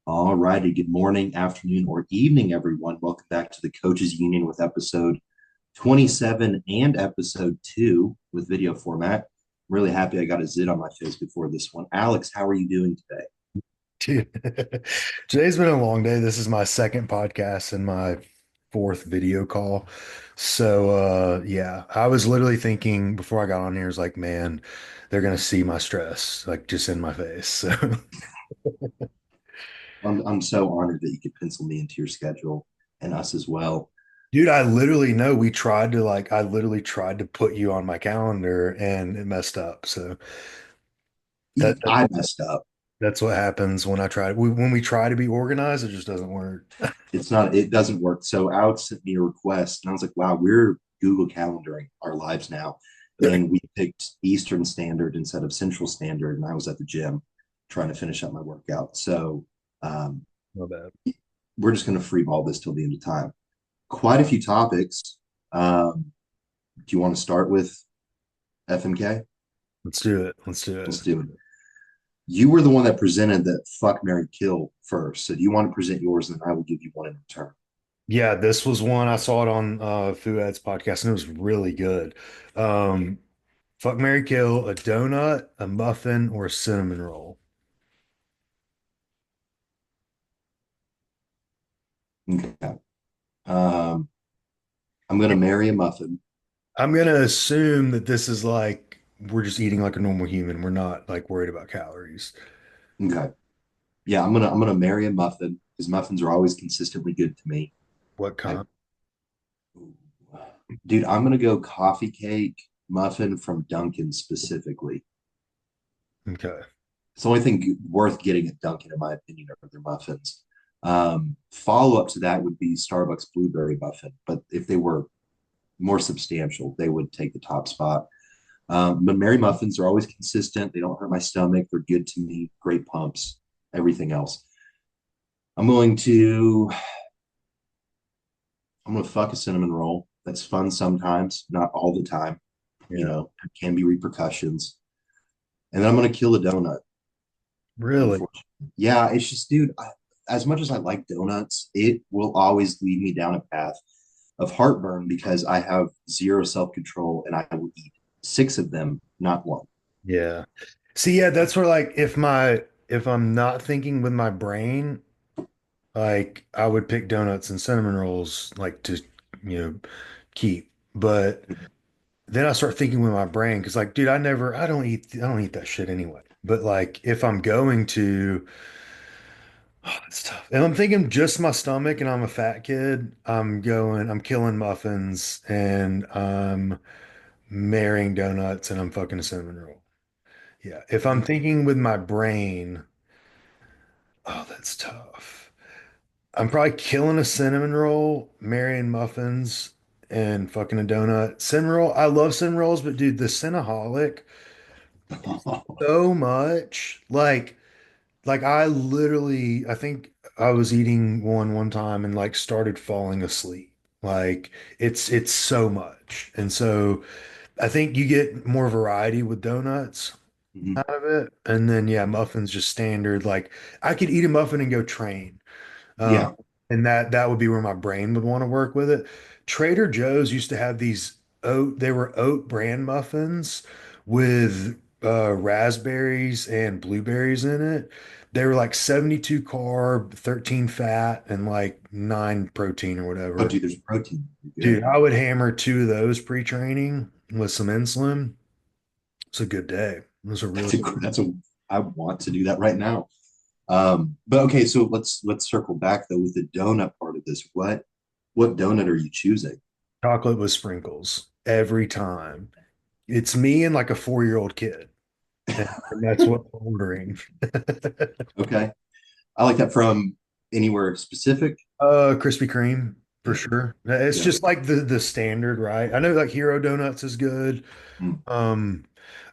All righty. Good morning, afternoon, or evening, everyone. Welcome back to the Coaches Union with episode 27 and episode 2 with video format. I'm really happy I got a zit on my face before this one. Alex, how are you doing today? Dude, today's been a long day. This is my second podcast and my fourth video call. Yeah, I was literally thinking before I got on here, is like, man, they're gonna see my stress like just in my face. So, I'm so honored that you could pencil me into your schedule and us as well. dude, I literally know we tried to I literally tried to put you on my calendar and it messed up. So that, that I messed up. that's what happens when I try when we try to be organized, it just doesn't work. It doesn't work. So Alex sent me a request and I was like, wow, we're Google calendaring our lives now. And we picked Eastern Standard instead of Central Standard. And I was at the gym trying to finish up my workout. So um, My bad. we're just going to free ball this till the end of time. Quite a few topics. Do you want to start with FMK? Let's do it. Let's do it. Let's do it. You were the one that presented that fuck Mary Kill first. So do you want to present yours and then I will give you one in return? Yeah, this was one I saw it on Fuad's podcast and it was really good. Um, Fuck, Mary Kill, a donut, a muffin, or a cinnamon roll. Okay. Um, I'm going to marry a muffin. I'm gonna assume that this is like we're just eating like a normal human. We're not like worried about calories. Okay. Yeah, I'm gonna marry a muffin because muffins are always consistently good to me. What I, kind? dude, I'm gonna go coffee cake muffin from Dunkin' specifically. Okay. It's the only thing worth getting at Dunkin', in my opinion, are their muffins. Follow up to that would be Starbucks blueberry muffin, but if they were more substantial, they would take the top spot. But Mary muffins are always consistent. They don't hurt my stomach. They're good to me. Great pumps. Everything else. I'm going to I'm gonna fuck a cinnamon roll. That's fun sometimes, not all the time. You Yeah. know, there can be repercussions. And then I'm gonna kill a donut. Really? Unfortunately, yeah. It's just, dude. As much as I like donuts, it will always lead me down a path of heartburn because I have zero self control and I will eat six of them, not one. Yeah. See, yeah, that's where like if I'm not thinking with my brain, like I would pick donuts and cinnamon rolls like to, you know, keep. But then I start thinking with my brain because like, dude, I don't eat that shit anyway. But like if I'm going to, oh, it's tough. And I'm thinking just my stomach and I'm a fat kid, I'm killing muffins and I'm marrying donuts and I'm fucking a cinnamon roll. Yeah. If I'm thinking with my brain, oh, that's tough. I'm probably killing a cinnamon roll, marrying muffins, and fucking a donut. Cinnamon roll, I love cinnamon rolls, but dude, the Cinnaholic is so much. Like I think I was eating one time and like started falling asleep. Like it's so much. And so I think you get more variety with donuts Mhm. out of it. And then yeah, muffins just standard. Like I could eat a muffin and go train. Um, Yeah. and that would be where my brain would want to work with it. Trader Joe's used to have these they were oat bran muffins with raspberries and blueberries in it. They were like 72 carb, 13 fat, and like 9 protein or Oh, whatever. dude, there's protein. You're Dude, good. I would hammer 2 of those pre-training with some insulin. It's a good day. It was a really That's a. I want to do that right now. But okay, so let's circle back though with the donut part of this. What donut are you choosing? chocolate with sprinkles every time. It's me and like a 4-year-old kid. And that's what I'm ordering. Okay, I like that from anywhere specific. Krispy Kreme for Yeah, sure. It's yeah. just like the standard, right? I know like Hero Donuts is good. Mm, Um,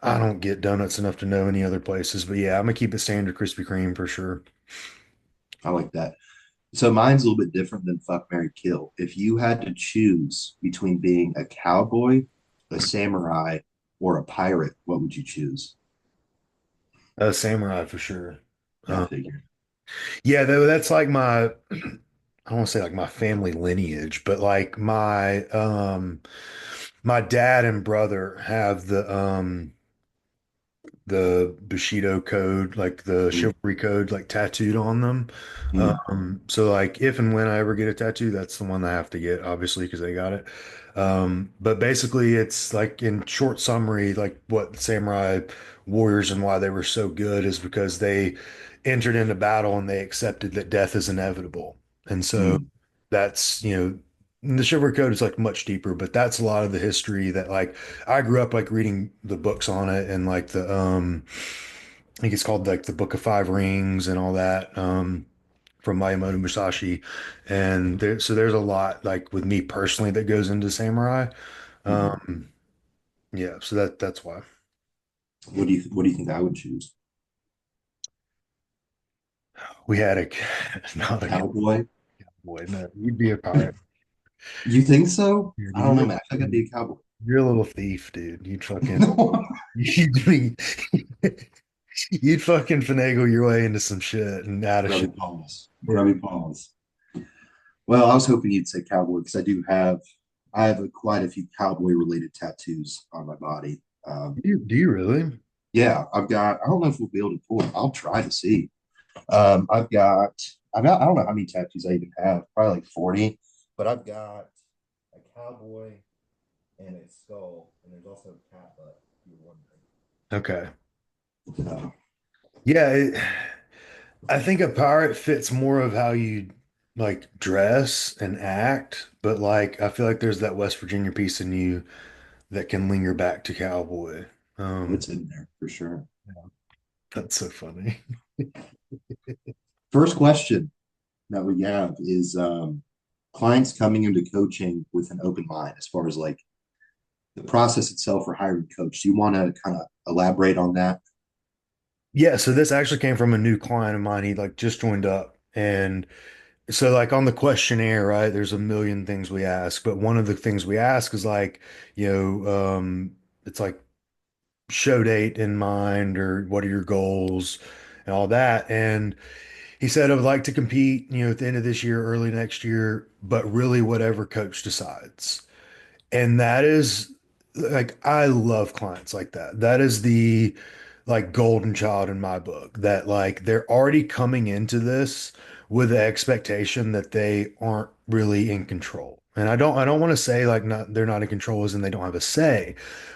I don't get donuts enough to know any other places, but yeah, I'm gonna keep it standard Krispy Kreme for sure. I like that. So mine's a little bit different than fuck, Mary kill. If you had to choose between being a cowboy, a samurai, or a pirate, what would you choose? Samurai for sure. Yeah, I Um, figured. Yeah, though that's like my I don't want to say like my family lineage, but like my dad and brother have the Bushido code, like the Mm, chivalry code, like tattooed on them. mm, So like if and when I ever get a tattoo, that's the one I have to get, obviously, because they got it. But basically it's like in short summary, like what samurai warriors and why they were so good is because they entered into battle and they accepted that death is inevitable. And so mm, that's, the chivalry code is like much deeper, but that's a lot of the history that like I grew up like reading the books on it and like I think it's called like the Book of Five Rings and all that from Miyamoto Musashi. And there's a lot like with me personally that goes into samurai. mm. Um yeah, so that's why. What do you think I would choose? We had a not a Cowboy? cowboy. No, you'd be a pirate. You think so? I don't know, You're, man. I think I'd be a cowboy. you're a little thief, dude. You'd fucking No, you'd be you'd fucking finagle your way into some shit and out of grubby shit. paws. Yeah. Grubby paws. Well, I was hoping you'd say cowboy because I have quite a few cowboy related tattoos on my body. Do you really? Yeah, I don't know if we'll be able to pull it. I'll try to see. I don't know how many tattoos I even have, probably like 40, but I've got a cowboy and a skull, and there's also a cat butt, if you're Okay. wondering. Yeah, I think a pirate fits more of how you like dress and act, but like I feel like there's that West Virginia piece in you that can linger back to cowboy. It's in there for sure. That's so funny. First question that we have is clients coming into coaching with an open mind as far as like the process itself for hiring a coach. Do you want to kind of elaborate on that? Yeah, so this actually came from a new client of mine. He like just joined up. And so like on the questionnaire, right, there's a million things we ask, but one of the things we ask is like, it's like show date in mind or what are your goals and all that. And he said, I would like to compete, at the end of this year, early next year, but really whatever coach decides. And that is like, I love clients like that. That is the like golden child in my book that like they're already coming into this with the expectation that they aren't really in control. And I don't want to say like not they're not in control as in they don't have a say,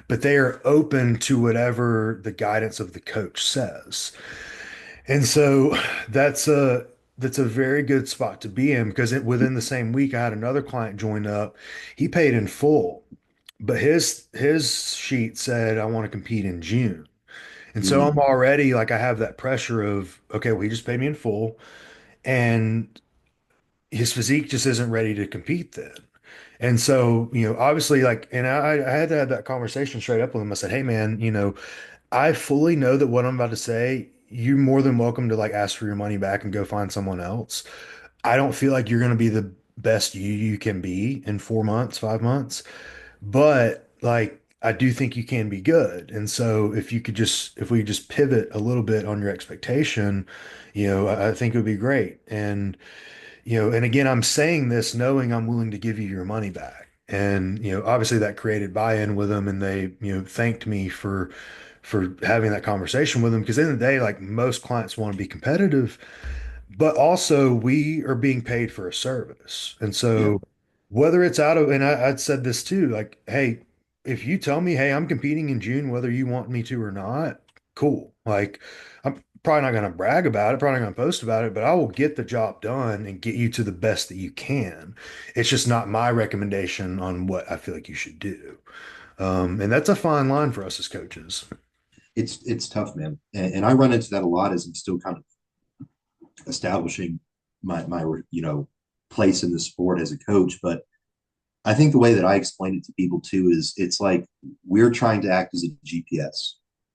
but they are open to whatever the guidance of the coach says. And so that's a that's a very good spot to be in because within the same week I had another client join up. He paid in full, but his sheet said I want to compete in June. And so I'm Mm, already like I have that pressure of okay, well he just paid me in full and his physique just isn't ready to compete then. And so, obviously like and I had to have that conversation straight up with him. I said, "Hey man, I fully know that what I'm about to say, you're more than welcome to like ask for your money back and go find someone else. I don't feel like you're going to be the best you can be in 4 months, 5 months, but like I do think you can be good. And so if we could just pivot a little bit on your expectation, I think it would be great. And again, I'm saying this knowing I'm willing to give you your money back. And, obviously that created buy-in with them and they, thanked me for having that conversation with them because in the day, like most clients want to be competitive, but also we are being paid for a service. And yeah, so whether it's and I'd said this too, like, hey, if you tell me, hey, I'm competing in June, whether you want me to or not, cool. Like, I'm probably not going to brag about it, probably not going to post about it, but I will get the job done and get you to the best that you can. It's just not my recommendation on what I feel like you should do. And that's a fine line for us as coaches. it's tough, man, and I run into that a lot as I'm still kind of establishing my place in the sport as a coach. But I think the way that I explain it to people too is it's like we're trying to act as a GPS.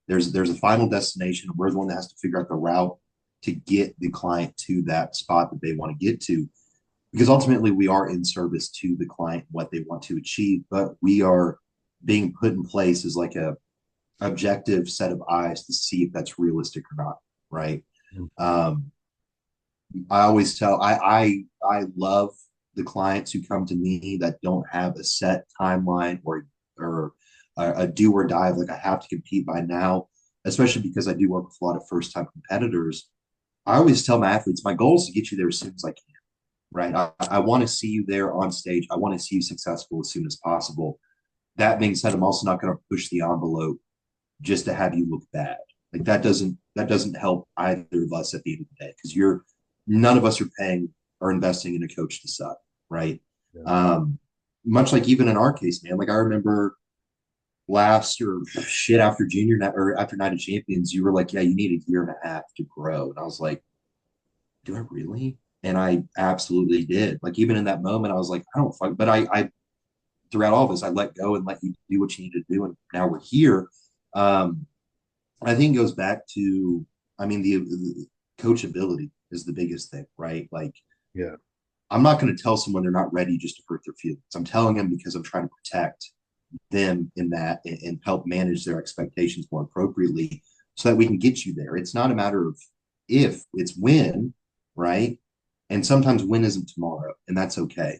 There's a final destination. We're the one that has to figure out the route to get the client to that spot that they want to get to. Because ultimately we are in service to the client, what they want to achieve, but we are being put in place as like a objective set of eyes to see if that's realistic or not, right? Um, I always tell I love the clients who come to me that don't have a set timeline or a do or die, like I have to compete by now, especially because I do work with a lot of first time competitors. I always tell my athletes, my goal is to get you there as soon as I can, right? I want to see you there on stage. I want to see you successful as soon as possible. That being said, I'm also not going to push the envelope just to have you look bad. Like that doesn't help either of us at the end of the day because you're none of us are paying or investing in a coach to suck, right? Yeah. Um, Much like even in our case, man. Like I remember last or shit after junior night or after Night of Champions, you were like, yeah, you need a year and a half to grow, and I was like, do I really? And I absolutely did. Like even in that moment, I was like, I don't fuck. But I throughout all of this, I let go and let you do what you need to do, and now we're here. Um, I think it goes back to, I mean, the coachability is the biggest thing, right? Like, Yeah. I'm not going to tell someone they're not ready just to hurt their feelings. I'm telling them because I'm trying to protect them in that and help manage their expectations more appropriately so that we can get you there. It's not a matter of if, it's when, right? And sometimes when isn't tomorrow, and that's okay.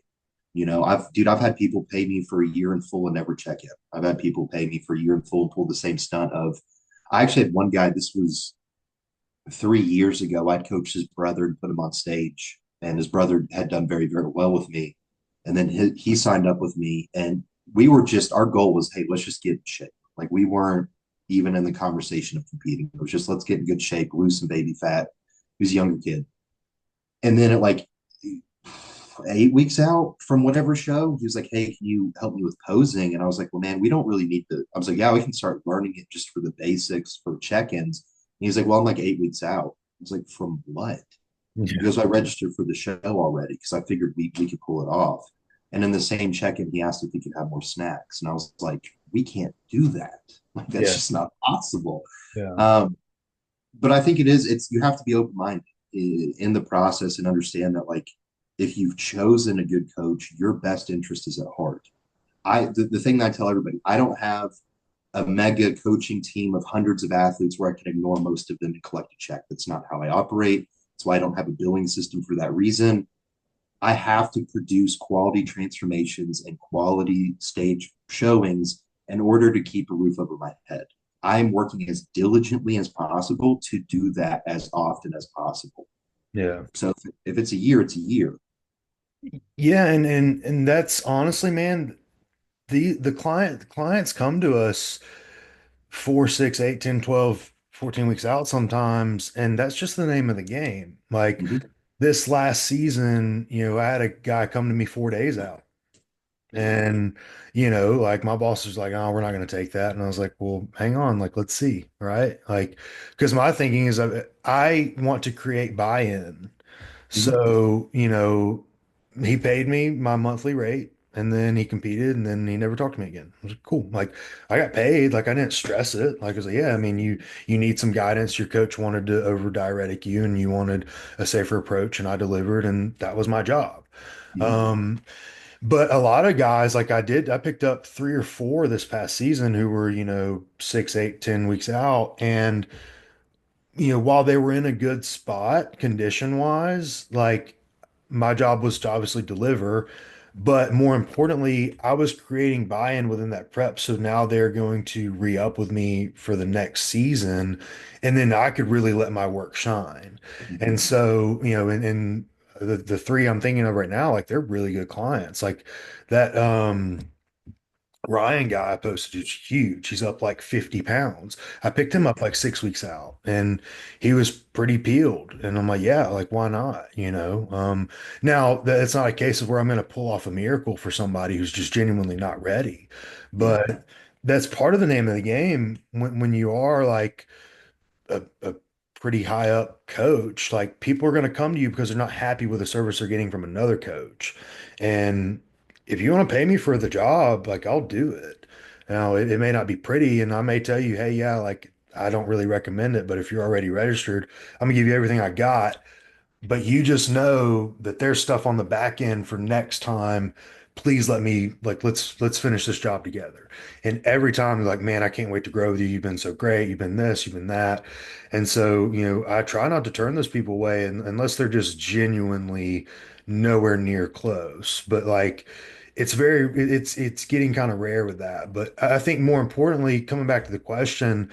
I've had people pay me for a year in full and never check in. I've had people pay me for a year in full and pull the same stunt of, I actually had one guy, this was 3 years ago. I'd coached his brother and put him on stage, and his brother had done very, very well with me. And then he signed up with me, and we were just, our goal was, hey, let's just get in shape. Like we weren't even in the conversation of competing. It was just, let's get in good shape, lose some baby fat. He was a younger kid. And then at like 8 weeks out from whatever show, he was like, hey, can you help me with posing? And I was like, well, man, we don't really need to. I was like, yeah, we can start learning it just for the basics for check-ins. And he's like, well, I'm like 8 weeks out. I was like, from what? He Yeah. goes, I registered for the show already because I figured we could pull it off. And in the same check-in, he asked if he could have more snacks. And I was like, we can't do that. Like, that's Yeah. just not possible. Yeah. Um, but I think you have to be open-minded in the process and understand that, like, if you've chosen a good coach, your best interest is at heart. The thing that I tell everybody, I don't have a mega coaching team of hundreds of athletes where I can ignore most of them and collect a check. That's not how I operate. That's why I don't have a billing system for that reason. I have to produce quality transformations and quality stage showings in order to keep a roof over my head. I'm working as diligently as possible to do that as often as possible. Yeah. So if it's a year, it's a year. Yeah, and that's honestly, man, the clients come to us 4, 6, 8, 10, 12, 14 weeks out sometimes, and that's just the name of the game. Like Mm-hmm. this last season, I had a guy come to me 4 days out. And, like my boss was like, oh, we're not going to take that. And I was like, well, hang on, like, let's see. Right. Like, because my thinking is I want to create buy-in. Mm-hmm. So, he paid me my monthly rate and then he competed and then he never talked to me again. I was like, cool. Like I got paid, like I didn't stress it. Like I was like, yeah, I mean, you need some guidance. Your coach wanted to over diuretic you and you wanted a safer approach and I delivered and that was my job. Mm-hmm. Um, but a lot of guys, like I picked up 3 or 4 this past season who were, 6, 8, 10 weeks out. And, while they were in a good spot condition wise, like my job was to obviously deliver, but more importantly, I was creating buy-in within that prep. So now they're going to re-up with me for the next season, and then I could really let my work shine. Mm-hmm. And so, and the three I'm thinking of right now, like they're really good clients. Like that Ryan guy I posted is huge. He's up like 50 pounds. I picked him up like 6 weeks out and he was pretty peeled. And I'm like, yeah, like why not? Now it's not a case of where I'm going to pull off a miracle for somebody who's just genuinely not ready. Yeah. But that's part of the name of the game when you are like a pretty high up coach, like people are going to come to you because they're not happy with the service they're getting from another coach. And if you want to pay me for the job, like I'll do it. Now, it may not be pretty, and I may tell you, hey, yeah, like I don't really recommend it, but if you're already registered, I'm gonna give you everything I got. But you just know that there's stuff on the back end for next time please let me like let's finish this job together. And every time they're like, man, I can't wait to grow with you. You've been so great. You've been this, you've been that. And so, I try not to turn those people away unless they're just genuinely nowhere near close. But like it's getting kind of rare with that. But I think more importantly, coming back to the question,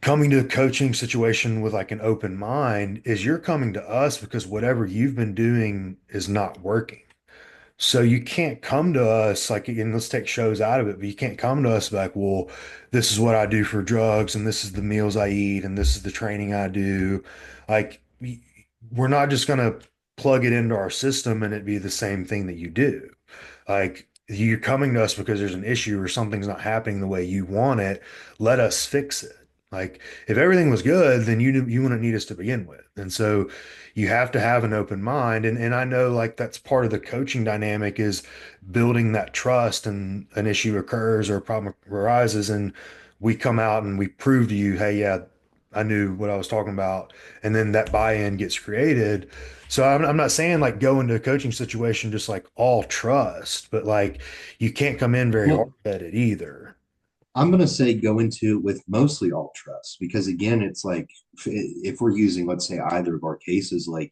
coming to a coaching situation with like an open mind is you're coming to us because whatever you've been doing is not working. So you can't come to us like, and let's take shows out of it, but you can't come to us like, well, this is what I do for drugs, and this is the meals I eat, and this is the training I do. Like, we're not just gonna plug it into our system and it be the same thing that you do. Like, you're coming to us because there's an issue or something's not happening the way you want it. Let us fix it. Like, if everything was good, then you wouldn't need us to begin with. And so you have to have an open mind. And I know like that's part of the coaching dynamic is building that trust, and an issue occurs or a problem arises and we come out and we prove to you, hey, yeah, I knew what I was talking about. And then that buy-in gets created. So I'm not saying like go into a coaching situation just like all trust, but like you can't come in very hard Well, at it either. I'm going to say go into it with mostly all trust because again, it's like if we're using, let's say, either of our cases, like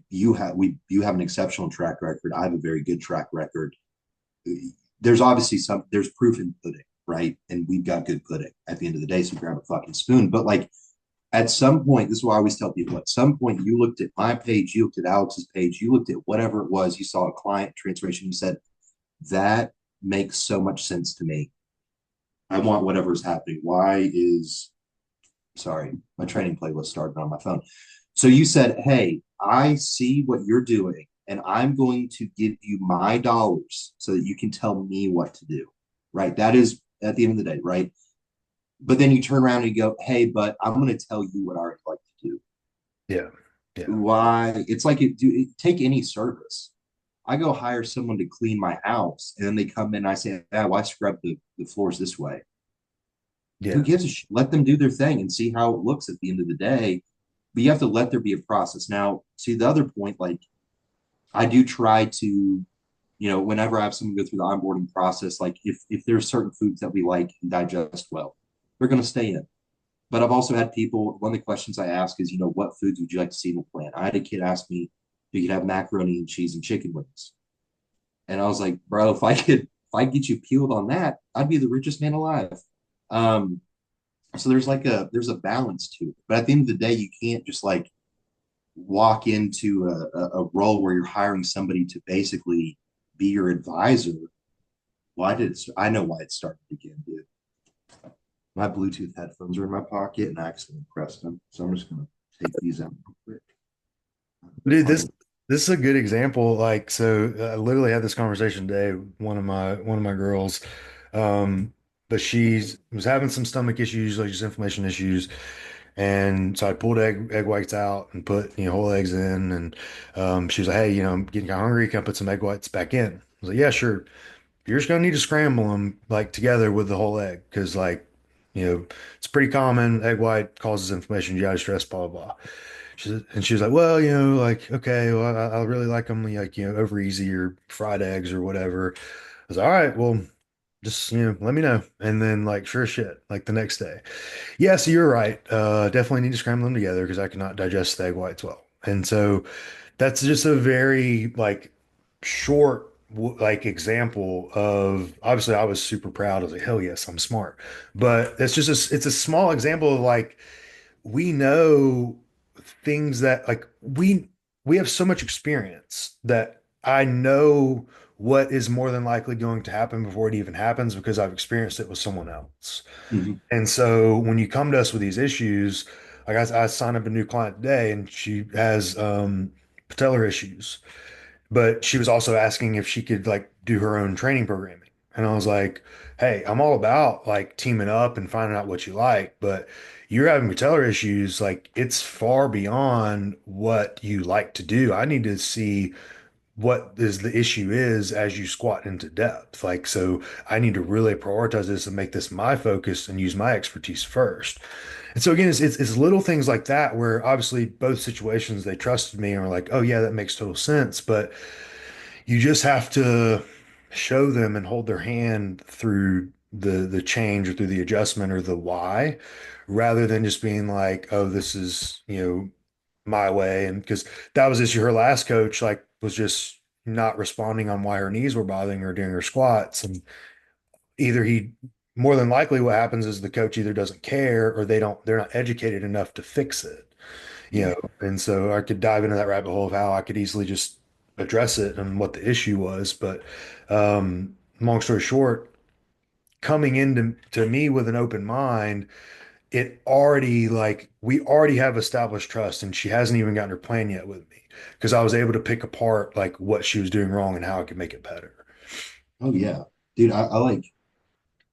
you have an exceptional track record. I have a very good track record. There's obviously there's proof in pudding, right? And we've got good pudding at the end of the day. So grab a fucking spoon. But like at some point, this is why I always tell people at some point you looked at my page, you looked at Alex's page, you looked at whatever it was, you saw a client transformation, you said, that makes so much sense to me. I want whatever's happening. Why is sorry, my training playlist started on my phone. So you said, hey, I see what you're doing, and I'm going to give you my dollars so that you can tell me what to do. Right. That is at the end of the day, right? But then you turn around and you go, hey, but I'm going to tell you what I would like to do. Yeah. Yeah. Why? It's like take any service. I go hire someone to clean my house, and then they come in and I say, ah, why scrub the floors this way? Who Yeah. gives a shit? Let them do their thing and see how it looks at the end of the day. But you have to let there be a process. Now, see the other point, like I do try to, whenever I have someone go through the onboarding process, like if there's certain foods that we like and digest well, they're going to stay in. But I've also had people, one of the questions I ask is, what foods would you like to see in the plan? I had a kid ask me if you could have macaroni and cheese and chicken wings. And I was like, bro, if I get you peeled on that, I'd be the richest man alive. Um, so there's a balance to it. But at the end of the day, you can't just like walk into a role where you're hiring somebody to basically be your advisor. I know why it started again, dude. My Bluetooth headphones are in my pocket and I accidentally pressed them. So I'm just gonna take these out real quick. Dude, Find this is a good example. Like, so I literally had this conversation today with one of my girls. But she's was having some stomach issues, like just inflammation issues. And so I pulled egg whites out and put, whole eggs in. And she was like, hey, I'm getting kind of hungry. Can I put some egg whites back in? I was like, yeah, sure. You're just gonna need to scramble them like together with the whole egg because like, it's pretty common. Egg white causes inflammation, GI stress, blah, blah, blah. She was like, well, like, okay, well, I really like them like, over easy or fried eggs or whatever. I was like, all right, well, just, let me know. And then like, sure as shit, like the next day. Yeah, so you're right. Definitely need to scramble them together because I cannot digest the egg whites well. And so that's just a very like short like example of obviously I was super proud. I was like, hell yes, I'm smart. But it's a small example of like we know things that like we have so much experience that I know what is more than likely going to happen before it even happens because I've experienced it with someone else. Mhm. And so when you come to us with these issues, like I signed up a new client today and she has patellar issues, but she was also asking if she could like do her own training programming. And I was like, hey, I'm all about like teaming up and finding out what you like, but you're having patellar issues, like it's far beyond what you like to do. I need to see what is the issue is as you squat into depth. Like, so I need to really prioritize this and make this my focus and use my expertise first. And so again, it's little things like that where obviously both situations they trusted me and were like, oh yeah, that makes total sense. But you just have to show them and hold their hand through the change or through the adjustment or the why, rather than just being like, oh, this is, my way. And because that was issue, her last coach like was just not responding on why her knees were bothering her during her squats. And either he more than likely what happens is the coach either doesn't care or they're not educated enough to fix it, Yeah. and so I could dive into that rabbit hole of how I could easily just address it and what the issue was. But long story short, coming into to me with an open mind, it already like we already have established trust, and she hasn't even gotten her plan yet with me because I was able to pick apart like what she was doing wrong and how I could make it better. Oh yeah. Dude, I like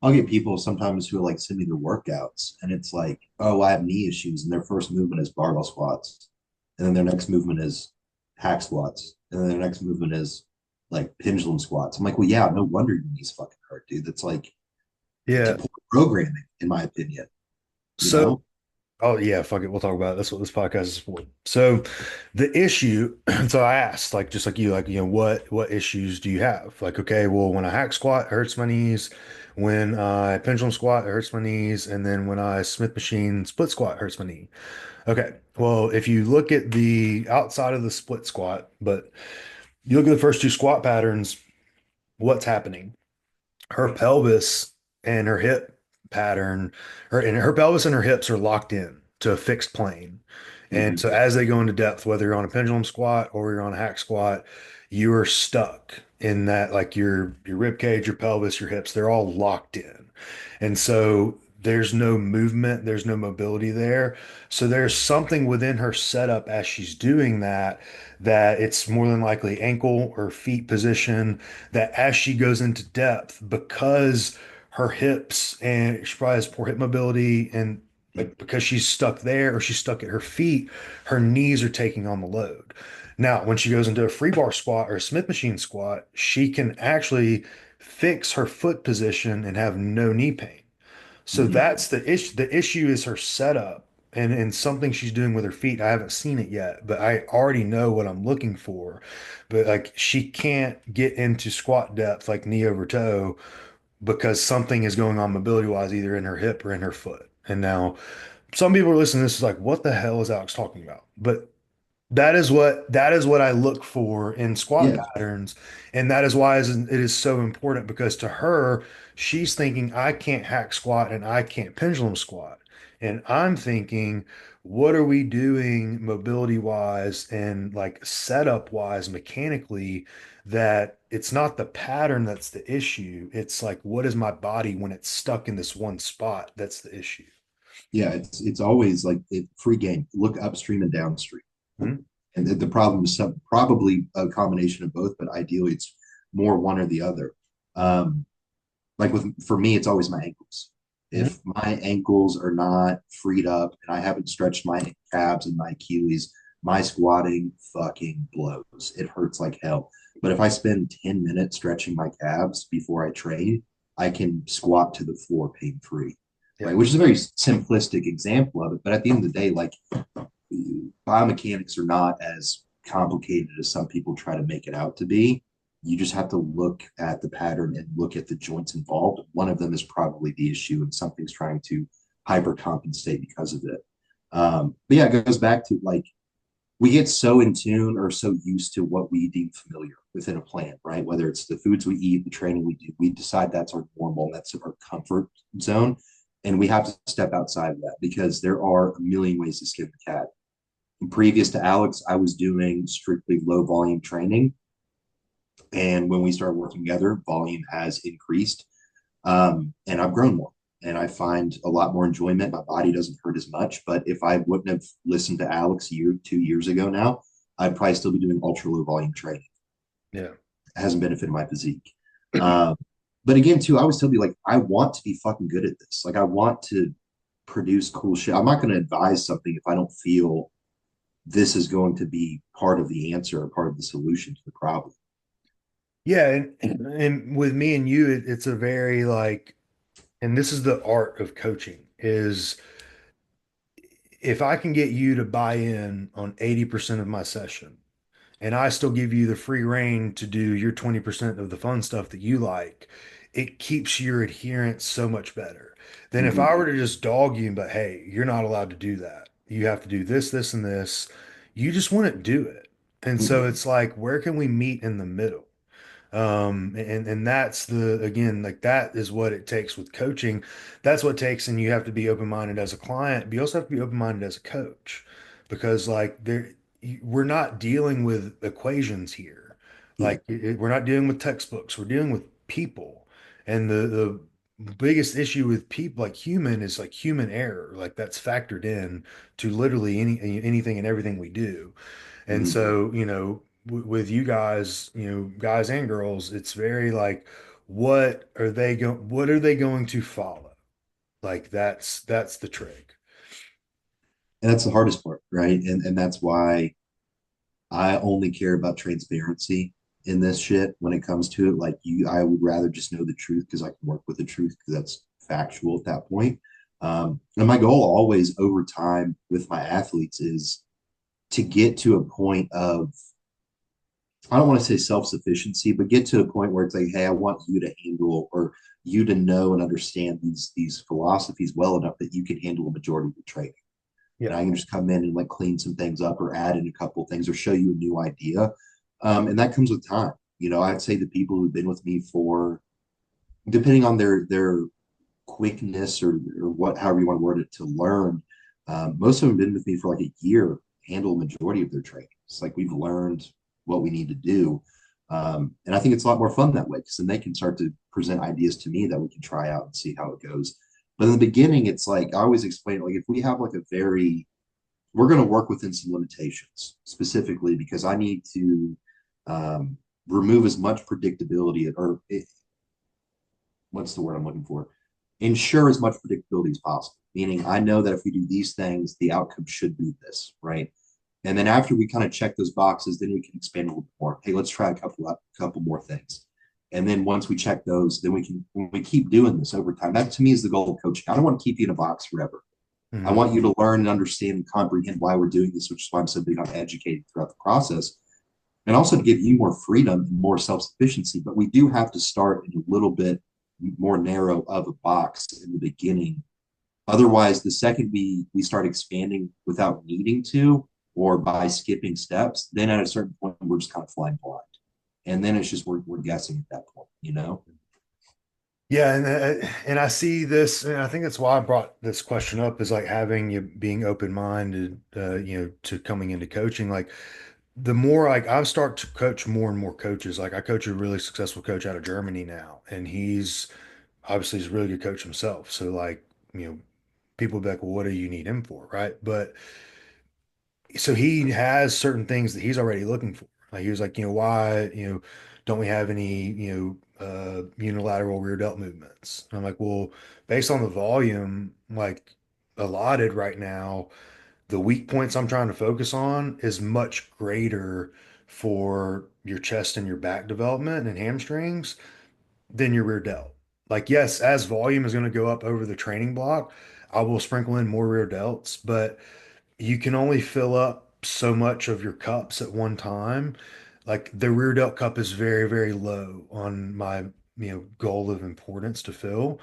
I'll get people sometimes who like send me their workouts and it's like, oh, I have knee issues, and their first movement is barbell squats. And then their next movement is hack squats. And then their next movement is like pendulum squats. I'm like, well, yeah, no wonder your knees fucking hurt, dude. That's like Yeah. poor programming, in my opinion, you So know? Oh yeah, fuck it. We'll talk about it. That's what this podcast is for. So the issue, so I asked, like just like you, like, what issues do you have? Like, okay, well, when I hack squat, it hurts my knees. When I pendulum squat, it hurts my knees. And then when I Smith machine split squat, it hurts my knee. Okay. Well, if you look at the outside of the split squat, but you look at the first two squat patterns, what's happening? Her pelvis and her hip pattern, her pelvis and her hips are locked in to a fixed plane. And Mm-hmm. so as they go into depth, whether you're on a pendulum squat or you're on a hack squat, you are stuck in that, like your rib cage, your pelvis, your hips, they're all locked in. And so there's no movement, there's no mobility there. So there's something within her setup as she's doing that, that it's more than likely ankle or feet position, that as she goes into depth, because her hips and she probably has poor hip mobility, and like because she's stuck there or she's stuck at her feet, her knees are taking on the load. Now, when she goes into a free bar squat or a Smith machine squat, she can actually fix her foot position and have no knee pain. So Mm-hmm. that's the issue. The issue is her setup and something she's doing with her feet. I haven't seen it yet, but I already know what I'm looking for. But like she can't get into squat depth like knee over toe because something is going on mobility wise, either in her hip or in her foot. And now some people are listening to this is like, what the hell is Alex talking about? But that is what I look for in squat Yeah. patterns, and that is why it is so important because to her, she's thinking I can't hack squat and I can't pendulum squat, and I'm thinking, what are we doing mobility wise and like setup wise mechanically? That it's not the pattern that's the issue. It's like what is my body when it's stuck in this one spot that's the issue. Yeah. It's always like free game. Look upstream and downstream. Hmm? And the problem is probably a combination of both, but ideally it's more one or the other. Um, like for me, it's always my ankles. Hmm? If my ankles are not freed up and I haven't stretched my calves and my Achilles, my squatting fucking blows. It hurts like hell. But if I spend 10 minutes stretching my calves before I train, I can squat to the floor pain free. Yeah. Right. Which is a very simplistic example of it. But at the end of the day, like biomechanics are not as complicated as some people try to make it out to be. You just have to look at the pattern and look at the joints involved. One of them is probably the issue, and something's trying to hypercompensate because of it. But yeah, it goes back to like we get so in tune or so used to what we deem familiar within a plan, right? Whether it's the foods we eat, the training we do, we decide that's our normal, that's our comfort zone. And we have to step outside of that because there are a million ways to skin the cat. Previous to Alex, I was doing strictly low volume training. And when we started working together, volume has increased. And I've grown more. And I find a lot more enjoyment. My body doesn't hurt as much. But if I wouldn't have listened to Alex 2 years ago now, I'd probably still be doing ultra low volume training. Yeah. It hasn't benefited my physique. Um, but again, too, I always tell you, like, I want to be fucking good at this. Like, I want to produce cool shit. I'm not going to advise something if I don't feel this is going to be part of the answer or part of the solution to the problem. Yeah, and with me and you, it's a very like, and this is the art of coaching, is if I can get you to buy in on 80% of my session, and I still give you the free reign to do your 20% of the fun stuff that you like, it keeps your adherence so much better than if Hmm. I were to just dog you, but hey, you're not allowed to do that. You have to do this, this, and this. You just wouldn't do it. And so Hmm. it's like, where can we meet in the middle? And that's the again, like that is what it takes with coaching. That's what it takes, and you have to be open-minded as a client, but you also have to be open-minded as a coach because like we're not dealing with equations here. Yeah. Like we're not dealing with textbooks, we're dealing with people. And the biggest issue with people like human is like human error. Like that's factored in to literally anything and everything we do. And Hmm. so, with you guys, guys and girls, it's very like, what are they going to follow? Like that's the trick. And that's the hardest part, right? And that's why I only care about transparency in this shit when it comes to it. Like you, I would rather just know the truth because I can work with the truth because that's factual at that point. And my goal always over time with my athletes is to get to a point of, I don't want to say self-sufficiency, but get to a point where it's like, hey, I want you to handle or you to know and understand these philosophies well enough that you can handle a majority of the training. And Yeah. I can just come in and like clean some things up or add in a couple of things or show you a new idea. And that comes with time. I'd say the people who've been with me for, depending on their quickness or what, however you want to word it, to learn, most of them have been with me for like a year, handle a majority of their training. It's like we've learned what we need to do. And I think it's a lot more fun that way because then they can start to present ideas to me that we can try out and see how it goes. But in the beginning, it's like I always explain it like if we have like a very we're going to work within some limitations specifically because I need to um, remove as much predictability or what's the word I'm looking for? Ensure as much predictability as possible. Meaning, I know that if we do these things, the outcome should be this, right? And then after we kind of check those boxes, then we can expand a little bit more. Hey, let's try a couple more things. And then once we check those, then we can when we keep doing this over time. That to me is the goal of coaching. I don't want to keep you in a box forever. I Mhm. want you to learn and understand and comprehend why we're doing this, which is why I'm so big on educating throughout the process, and also to give you more freedom and more self sufficiency. But we do have to start in a little bit more narrow of a box in the beginning. Otherwise, the second we start expanding without needing to, or by skipping steps, then at a certain point we're just kind of flying blind, and then it's just we're guessing at that point. Yeah, and I see this, and I think that's why I brought this question up is like having you being open-minded, to coming into coaching. Like the more like I start to coach more and more coaches. Like I coach a really successful coach out of Germany now, and he's a really good coach himself. So like, people be like, well, what do you need him for? Right. But so he has certain things that he's already looking for. Like he was like, why, don't we have any, unilateral rear delt movements? And I'm like, well, based on the volume, like allotted right now, the weak points I'm trying to focus on is much greater for your chest and your back development and hamstrings than your rear delt. Like, yes, as volume is going to go up over the training block, I will sprinkle in more rear delts, but you can only fill up so much of your cups at one time. Like the rear delt cup is very, very low on my, goal of importance to fill,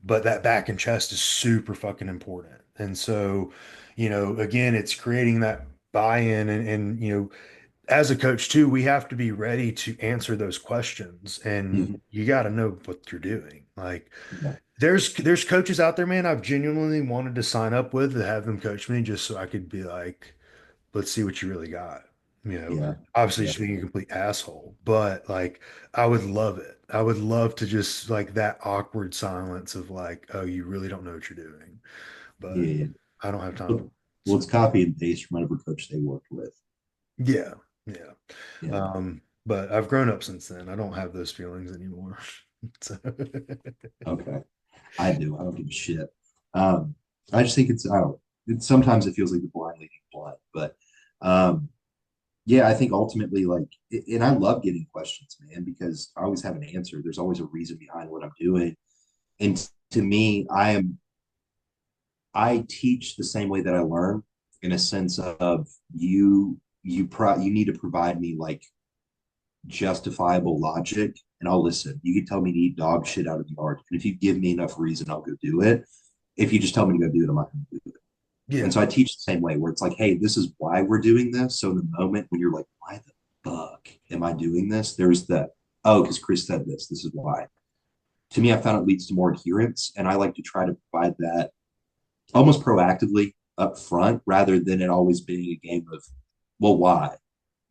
but that back and chest is super fucking important. And so, again, it's creating that buy-in and as a coach too, we have to be ready to answer those questions and Mhm. you got to know what you're doing. Like Yeah, there's coaches out there, man, I've genuinely wanted to sign up with to have them coach me just so I could be like, let's see what you really got. You know, yeah, obviously yeah, just being a complete asshole, but like I would love it. I would love to just like that awkward silence of like, oh, you really don't know what you're doing. But yeah. I don't have time for Well, it. well, So it's copy and paste from whatever coach they worked with. yeah, yeah. Yeah. But I've grown up since then. I don't have those feelings anymore. So Okay. I do. I don't give a shit. Um, I just think I don't. Sometimes it feels like the blind leading the blind, but um, yeah, I think ultimately, like, and I love getting questions, man, because I always have an answer. There's always a reason behind what I'm doing, and to me, I teach the same way that I learn, in a sense of you need to provide me like justifiable logic, and I'll listen. You can tell me to eat dog shit out of the yard, and if you give me enough reason, I'll go do it. If you just tell me to go do it, I'm not going to do it. And Yeah. so I teach the same way, where it's like, hey, this is why we're doing this. So in the moment when you're like, why the fuck am I doing this? There's the, oh, because Chris said this. This is why. To me, I found it leads to more adherence, and I like to try to provide that almost proactively up front rather than it always being a game of, well, why?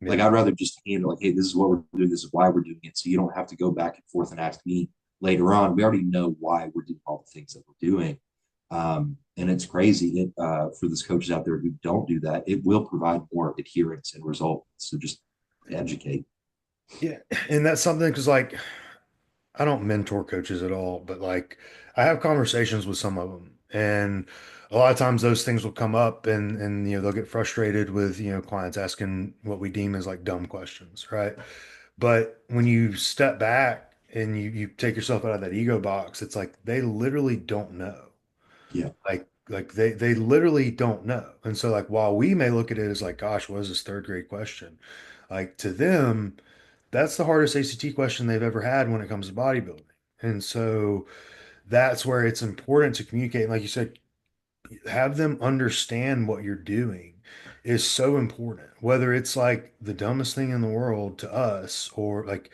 Like Yeah. I'd rather just handle like, hey, this is what we're doing, this is why we're doing it. So you don't have to go back and forth and ask me later on. We already know why we're doing all the things that we're doing. And it's crazy for those coaches out there who don't do that, it will provide more adherence and results. So just educate. Yeah. And that's something because like I don't mentor coaches at all, but like I have conversations with some of them. And a lot of times those things will come up and they'll get frustrated with, clients asking what we deem as like dumb questions, right? But when you step back and you take yourself out of that ego box, it's like they literally don't know. Yeah. Like they literally don't know. And so like while we may look at it as like, gosh, what is this third grade question? Like to them, that's the hardest ACT question they've ever had when it comes to bodybuilding. And so that's where it's important to communicate. Like you said, have them understand what you're doing is so important. Whether it's like the dumbest thing in the world to us, or like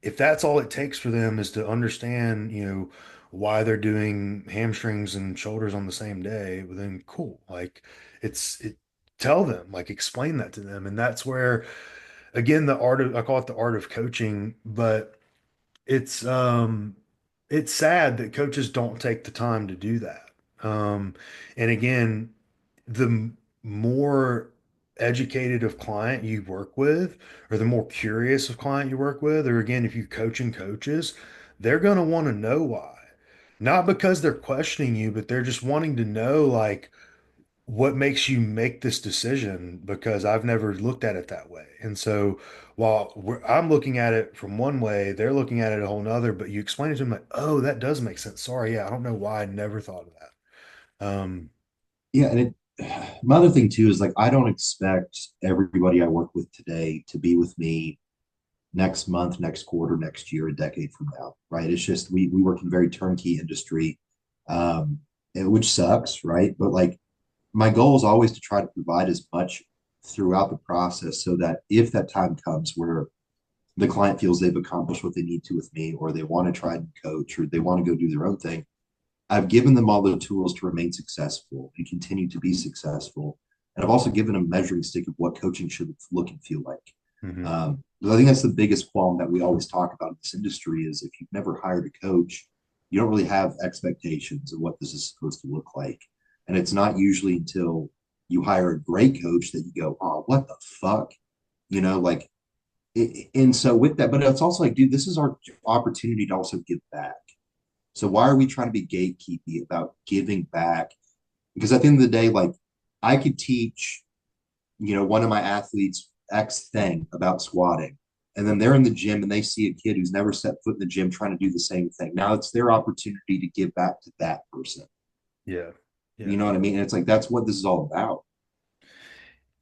if that's all it takes for them is to understand, why they're doing hamstrings and shoulders on the same day, well, then cool. Like tell them, like explain that to them. And that's where, again, I call it the art of coaching, but it's um it's sad that coaches don't take the time to do that. And again, the more educated of client you work with, or the more curious of client you work with, or again, if you coaching coaches, they're gonna want to know why. Not because they're questioning you, but they're just wanting to know like what makes you make this decision because I've never looked at it that way. And so while I'm looking at it from one way, they're looking at it a whole nother, but you explain it to them like, oh, that does make sense. Sorry, yeah, I don't know why I never thought of that. Yeah. And my other thing too is like, I don't expect everybody I work with today to be with me next month, next quarter, next year, a decade from now, right? It's just we work in a very turnkey industry, which sucks, right? But like my goal is always to try to provide as much throughout the process so that if that time comes where the client feels they've accomplished what they need to with me, or they want to try and coach, or they want to go do their own thing, I've given them all the tools to remain successful and continue to be successful. And I've also given them a measuring stick of what coaching should look and feel like. Mhm. But I think that's the biggest qualm that we always talk about in this industry is if you've never hired a coach, you don't really have expectations of what this is supposed to look like. And it's not usually until you hire a great coach that you go, oh, what the fuck? Like, and so with that, but it's also like, dude, this is our opportunity to also give back. So why are we trying to be gatekeepy about giving back? Because at the end of the day, like I could teach, one of my athletes X thing about squatting. And then they're in the gym and they see a kid who's never set foot in the gym trying to do the same thing. Now it's their opportunity to give back to that person. Yeah. You Yeah. know what I mean? And it's like that's what this is all about.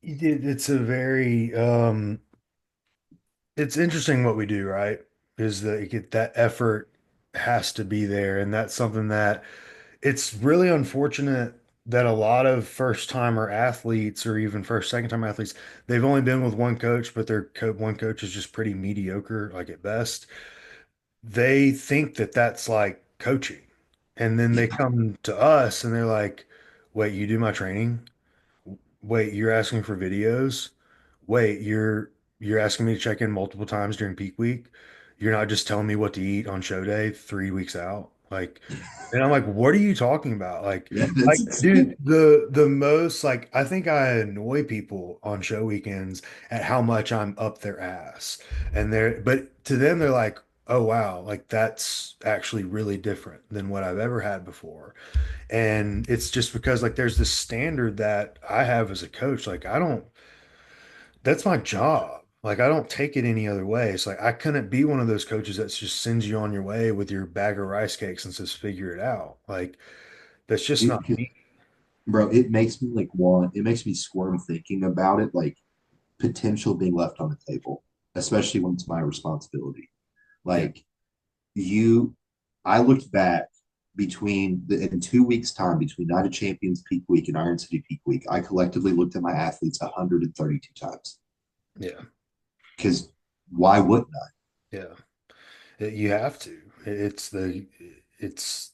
It's a very it's interesting what we do, right? Is that you get that effort has to be there. And that's something that it's really unfortunate that a lot of first timer athletes or even first, second time athletes, they've only been with one coach, but their one coach is just pretty mediocre, like at best. They think that that's like coaching. And then they Yeah. come to us and they're like, wait, you do my training? Wait, you're asking for videos? Wait, you're asking me to check in multiple times during peak week? You're not just telling me what to eat on show day 3 weeks out? Like, and I'm like, what are you talking about? Yeah, Like, that's dude, insane. the most like I think I annoy people on show weekends at how much I'm up their ass. And but to them, they're like, oh wow, like that's actually really different than what I've ever had before. And it's just because like there's this standard that I have as a coach. Like I don't, that's my job. Like I don't take it any other way. It's like I couldn't be one of those coaches that just sends you on your way with your bag of rice cakes and says figure it out. Like that's just not It, me. bro, it makes me squirm thinking about it. Like potential being left on the table, especially when it's my responsibility. Yeah. Like you, I looked back in 2 weeks' time between Night of Champions peak week and Iron City peak week. I collectively looked at my athletes 132 times Yeah. because why wouldn't I? Yeah. You have to. It's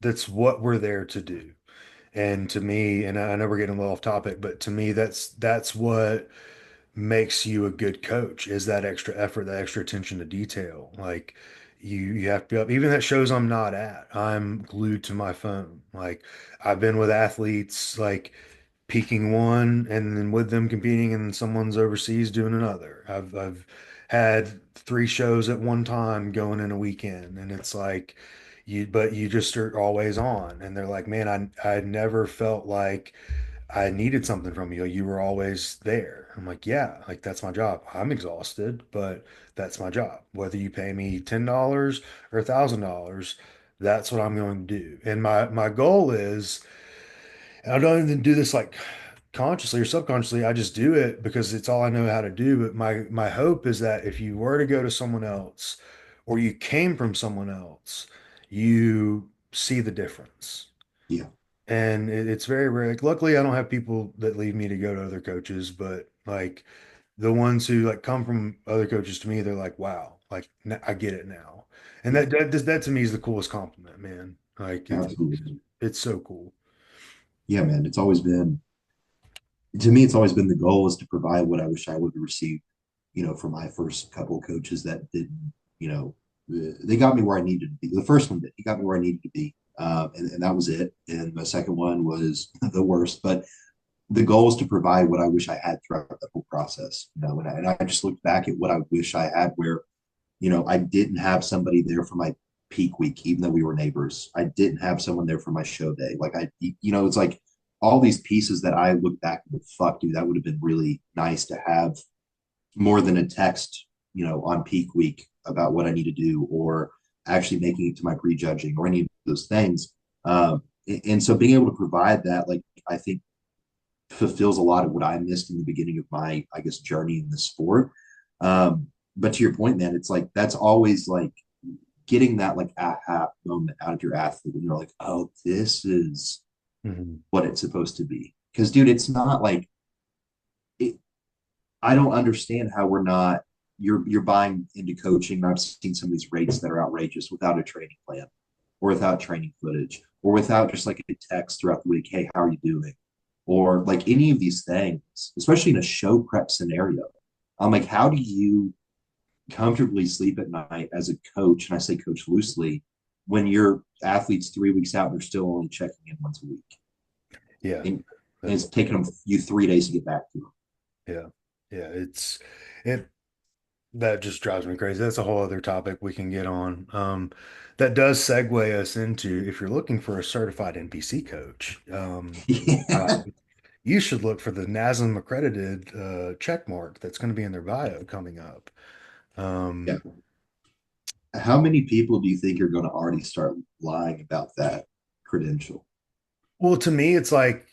that's what we're there to do. And to me, and I know we're getting a little off topic, but to me, that's what makes you a good coach is that extra effort, that extra attention to detail. Like you have to be up. Even that shows I'm not at, I'm glued to my phone. Like I've been with athletes like peaking one and then with them competing and someone's overseas doing another. I've had three shows at one time going in a weekend and it's like but you just are always on and they're like, man, I never felt like I needed something from you. You were always there. I'm like, yeah, like that's my job. I'm exhausted, but that's my job. Whether you pay me $10 or $1,000, that's what I'm going to do. And my goal is, and I don't even do this like consciously or subconsciously. I just do it because it's all I know how to do. But my hope is that if you were to go to someone else or you came from someone else, you see the difference. Yeah, And it's very rare. Like, luckily, I don't have people that leave me to go to other coaches, but like the ones who like come from other coaches to me, they're like, wow, like I get it now. And yeah, that to me is the coolest compliment, man. Like absolutely. it's so cool. Yeah, man. It's always been to me. It's always been the goal is to provide what I wish I would have received. From my first couple of coaches that didn't. They got me where I needed to be. The first one did. He got me where I needed to be, and that was it. And the second one was the worst. But the goal is to provide what I wish I had throughout the whole process. And I just looked back at what I wish I had, where I didn't have somebody there for my peak week, even though we were neighbors. I didn't have someone there for my show day. It's like all these pieces that I look back and fuck, dude, that would have been really nice to have more than a text, on peak week about what I need to do or actually making it to my prejudging or any of those things. And so being able to provide that, like, I think fulfills a lot of what I missed in the beginning of my, I guess, journey in the sport. But to your point, man, it's like that's always like getting that like aha moment out of your athlete when you're like, oh, this is Mhm. what it's supposed to be. Because, dude, it's not like it, I don't understand how we're not. You're buying into coaching. I've seen some of these rates that are outrageous without a training plan, or without training footage, or without just like a text throughout the week. Hey, how are you doing? Or like any of these things, especially in a show prep scenario. I'm like, how do you comfortably sleep at night as a coach? And I say coach loosely when your athlete's 3 weeks out and they're still only checking in once a week, Yeah. and, and That's it's taking them you 3 days to get back to them. yeah. Yeah. It that just drives me crazy. That's a whole other topic we can get on. That does segue us into if you're looking for a certified NPC coach, Yeah. you should look for the NASM accredited check mark that's going to be in their bio coming up. Yeah. Um, How many people do you think are going to already start lying about that credential? well, to me, it's like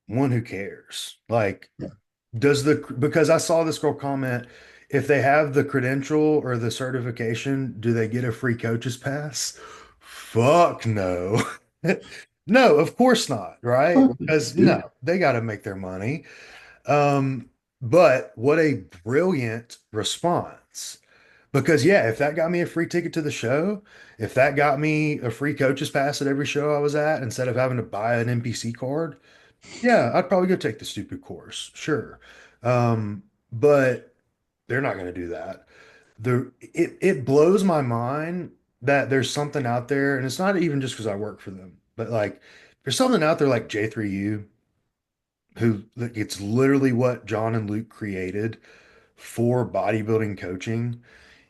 one who cares. Like, Yeah. because I saw this girl comment, if they have the credential or the certification, do they get a free coach's pass? Fuck no. No, of course not, right? Fuck no, Because dude. no, they got to make their money. Um, but what a brilliant response. Because yeah, if that got me a free ticket to the show, if that got me a free coach's pass at every show I was at, instead of having to buy an NPC card, yeah, I'd probably go take the stupid course. Sure. But they're not going to do that. It blows my mind that there's something out there, and it's not even just because I work for them, but like there's something out there like J3U, who like, it's literally what John and Luke created for bodybuilding coaching,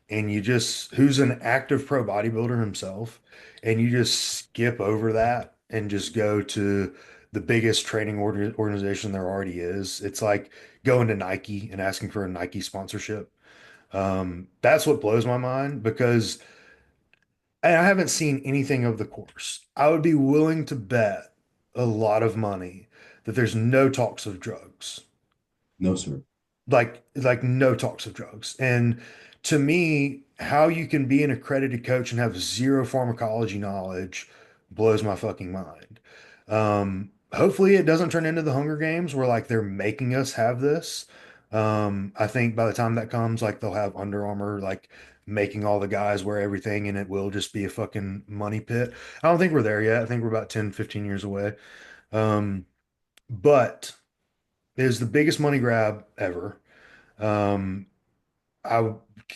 and you just who's an active pro bodybuilder himself, and you just skip over that and just go to the biggest training organization there already is. It's like going to Nike and asking for a Nike sponsorship. That's what blows my mind because and I haven't seen anything of the course. I would be willing to bet a lot of money that there's no talks of drugs. No, sir. like no talks of drugs. And to me, how you can be an accredited coach and have zero pharmacology knowledge blows my fucking mind. Hopefully it doesn't turn into the Hunger Games where like they're making us have this. I think by the time that comes, like they'll have Under Armour like making all the guys wear everything and it will just be a fucking money pit. I don't think we're there yet. I think we're about 10, 15 years away. But it is the biggest money grab ever. Um,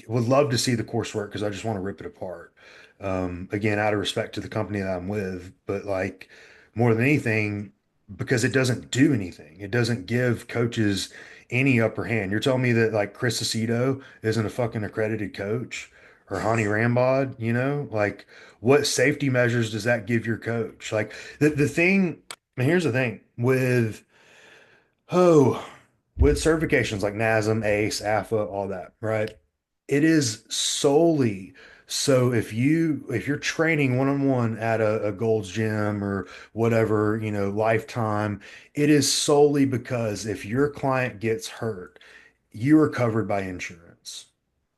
would love to see the coursework because I just want to rip it apart. Again, out of respect to the company that I'm with, but like more than anything, because it doesn't do anything. It doesn't give coaches any upper hand. You're telling me that like Chris Aceto isn't a fucking accredited coach or Hani Rambod, like what safety measures does that give your coach? Like the thing, and here's the thing Oh, with certifications like NASM, ACE, AFA, all that, right? It is solely so if you're training one-on-one at a Gold's Gym or whatever, Lifetime, it is solely because if your client gets hurt, you are covered by insurance.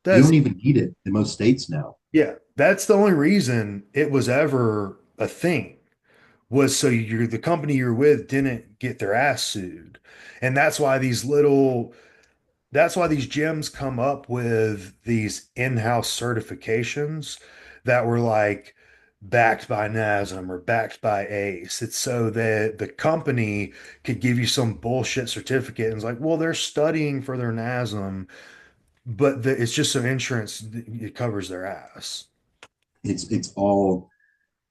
You That's don't even need it in most states now. yeah, that's the only reason it was ever a thing was so the company you're with didn't get their ass sued. And that's why these gyms come up with these in-house certifications that were like backed by NASM or backed by ACE. It's so that the company could give you some bullshit certificate and it's like, well, they're studying for their NASM, but it's just so insurance it covers their ass. It's all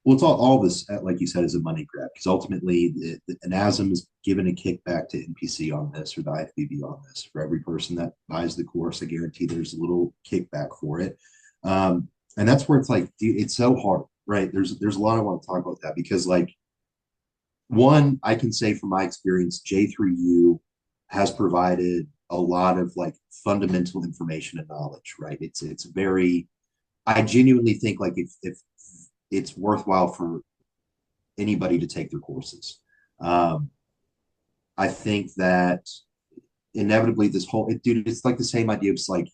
well, it's all this, like you said, is a money grab because ultimately NASM is given a kickback to NPC on this or the IFBB on this. For every person that buys the course, I guarantee there's a little kickback for it. And that's where it's like, dude, it's so hard, right? There's a lot I want to talk about that because like one, I can say from my experience, J3U has provided a lot of like fundamental information and knowledge, right? It's very I genuinely think like if it's worthwhile for anybody to take their courses. Um, I think that inevitably this whole dude, it's like the same idea of like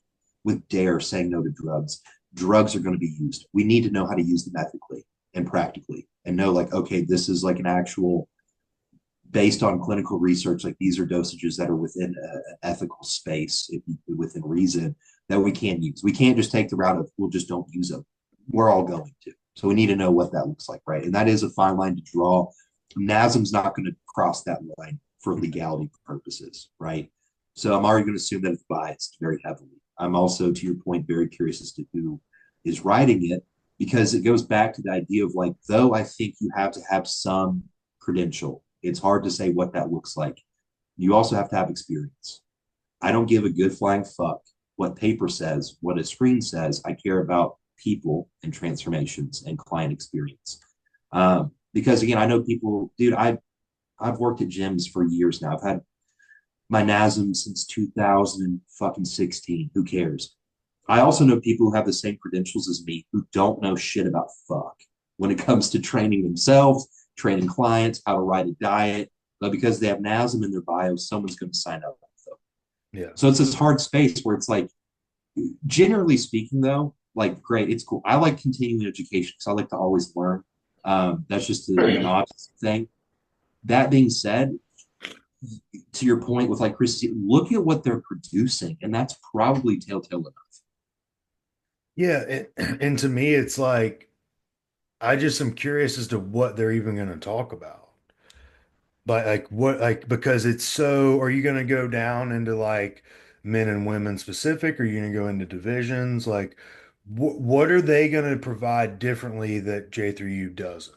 with Dare saying no to drugs. Drugs are going to be used. We need to know how to use them ethically and practically, and know like okay, this is like an actual based on clinical research. Like these are dosages that are within an ethical space, if within reason that we can use. We can't just take the route of we'll just don't use them. We're all going to. So we need to know what that looks like, right? And that is a fine line to draw. NASM's not going to cross that line for legality purposes, right? So I'm already going to assume that it's biased very heavily. I'm also, to your point, very curious as to who is writing it because it goes back to the idea of like, though I think you have to have some credential, it's hard to say what that looks like. You also have to have experience. I don't give a good flying fuck what paper says, what a screen says. I care about people and transformations and client experience. Because again, I know people, dude. I've worked at gyms for years now. I've had my NASM since 2016. Who cares? I also know people who have the same credentials as me who don't know shit about fuck when it comes to training themselves, training clients, how to write a diet. But because they have NASM in their bio, someone's going to sign up with them. Yeah. So it's this hard space where it's like, generally speaking, though, like great, it's cool. I like continuing education because I like to always learn. That's just an obvious thing. That being said, to your point with like Chris, look at what they're producing, and that's probably telltale enough. Yeah. And to me, it's like, I just am curious as to what they're even going to talk about. Like what, like, because it's so, are you going to go down into like men and women specific? Are you going to go into divisions? Like, what are they going to provide differently that J3U doesn't?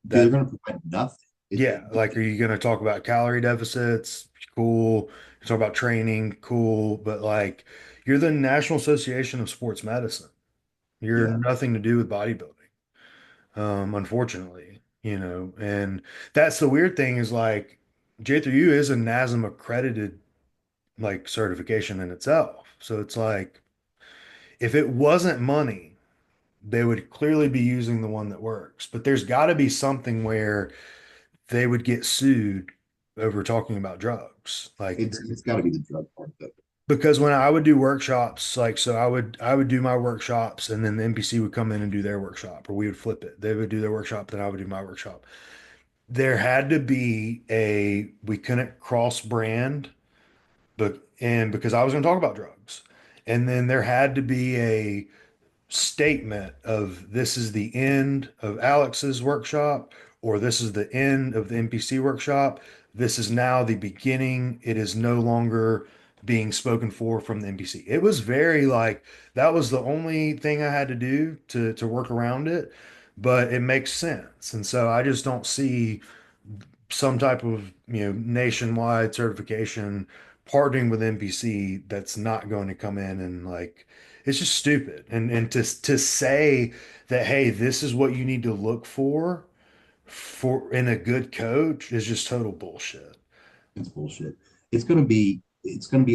Dude, they're That, going to provide nothing. yeah, like, are you going to talk about calorie deficits? Cool. You talk about training, cool. But like, you're the National Association of Sports Medicine. You're Yeah, nothing to do with bodybuilding, unfortunately, and that's the weird thing is like J3U is a NASM accredited like certification in itself. So it's like if it wasn't money, they would clearly be using the one that works. But there's got to be something where they would get sued over talking about drugs. Like it's got to be the drug part of it. Because when I would do workshops, like so I would do my workshops and then the NPC would come in and do their workshop, or we would flip it. They would do their workshop, then I would do my workshop. There had to be we couldn't cross brand, but and because I was going to talk about drugs. And then there had to be a statement of this is the end of Alex's workshop, or this is the end of the NPC workshop. This is now the beginning. It is no longer being spoken for from the NPC. It was very like that was the only thing I had to do to work around it, but it makes sense. And so I just don't see some type of nationwide certification partnering with NPC that's not going to come in and like it's just stupid. And to say that hey, this is what you need to look for in a good coach is just total bullshit. It's bullshit. It's gonna be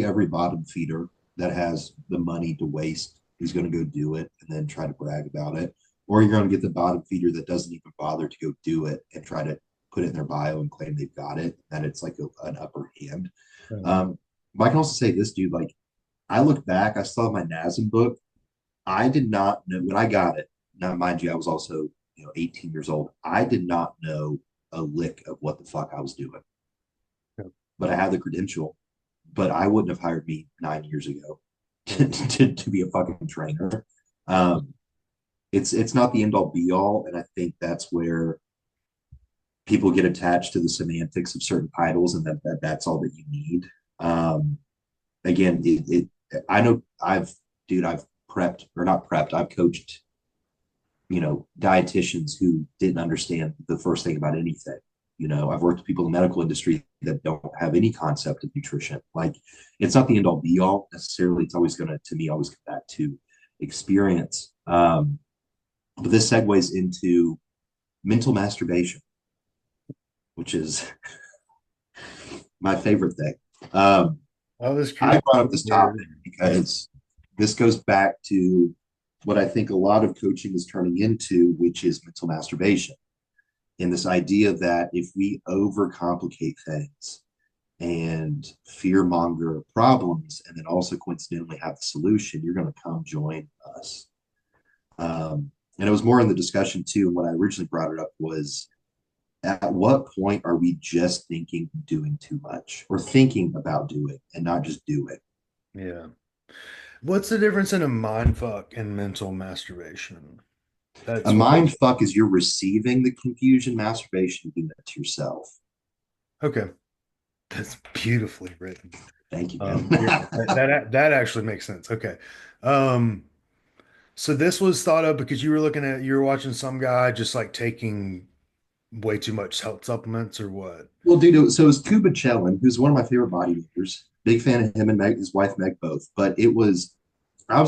every bottom feeder that has the money to waste who's gonna go do it and then try to brag about it. Or you're gonna get the bottom feeder that doesn't even bother to go do it and try to put it in their bio and claim they've got it, that it's like an upper hand. Mhm. But I can also say this, dude, like I look back, I still have my NASM book. I did not know when I got it. Now, mind you, I was also, 18 years old. I did not know a lick of what the fuck I was doing, but I had the credential. But I wouldn't have hired me 9 years ago to be a fucking trainer. Um, it's not the end all be all, and I think that's where people get attached to the semantics of certain titles, and that's all that you need. Again, I know I've prepped or not prepped. I've coached dietitians who didn't understand the first thing about anything. I've worked with people in the medical industry that don't have any concept of nutrition. Like, it's not the end all be all necessarily. It's always to me, always come back to experience. But this segues into mental masturbation, which is my favorite thing. Um, I was I curious. brought up this topic because this goes back to what I think a lot of coaching is turning into, which is mental masturbation. And this idea that if we overcomplicate things and fear monger problems, and then also coincidentally have the solution, you're going to come join us. And it was more in the discussion too. And what I originally brought it up was at what point are we just thinking doing too much or thinking about doing and not just doing? Yeah. What's the difference in a mind fuck and mental masturbation? A That's what. mind fuck is you're receiving the confusion, masturbation, doing that to yourself. Okay. That's beautifully written. Thank you, man. Yeah, that actually makes sense. Okay. Um, so this was thought of because you were watching some guy just like taking way too much health supplements or what? Well, dude, so it was Cuba Chellin, who's one of my favorite bodybuilders. Big fan of him and his wife Meg both. But I was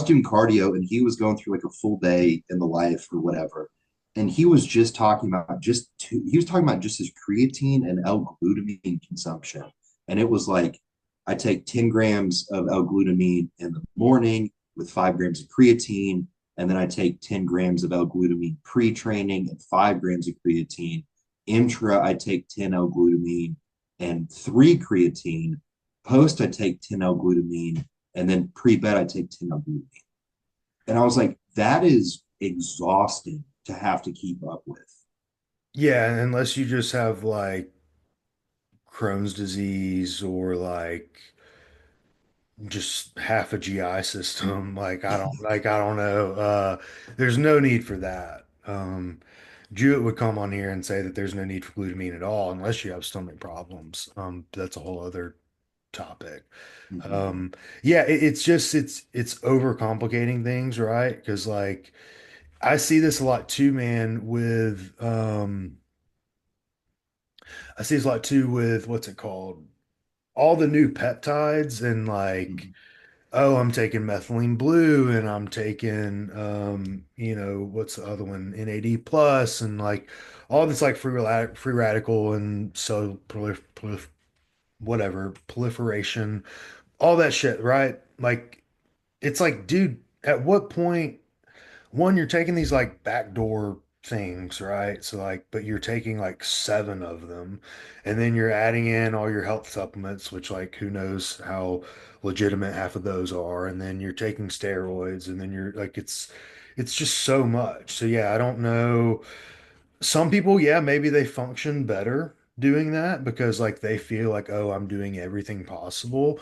doing cardio and he was going through like a full day in the life or whatever. And he was just talking about he was talking about just his creatine and L-glutamine consumption. And it was like, I take 10 grams of L-glutamine in the morning with 5 grams of creatine. And then I take 10 grams of L-glutamine pre-training and 5 grams of creatine. Intra, I take 10 L-glutamine and 3 creatine. Post, I take 10 L-glutamine, and then pre-bed, I take 10 L-glutamine. And I was like, that is exhausting to have to keep up with. Yeah, unless you just have like Crohn's disease or like just half a GI system. Like I don't know. There's no need for that. Jewett would come on here and say that there's no need for glutamine at all unless you have stomach problems. That's a whole other topic. Mm-hmm. Um, yeah, it's just it's overcomplicating things, right? Because like I see this a lot too, man, with I see this a lot too with what's it called? All the new peptides and like, oh, I'm taking methylene blue and I'm taking what's the other one? NAD plus and like all this like free radical and so whatever, proliferation, all that shit, right? Like it's like, dude, at what point, one, you're taking these like backdoor things, right? So like, but you're taking like seven of them, and then you're adding in all your health supplements, which like who knows how legitimate half of those are, and then you're taking steroids, and then you're like, it's just so much. So yeah, I don't know. Some people, yeah, maybe they function better doing that because like they feel like, oh, I'm doing everything possible.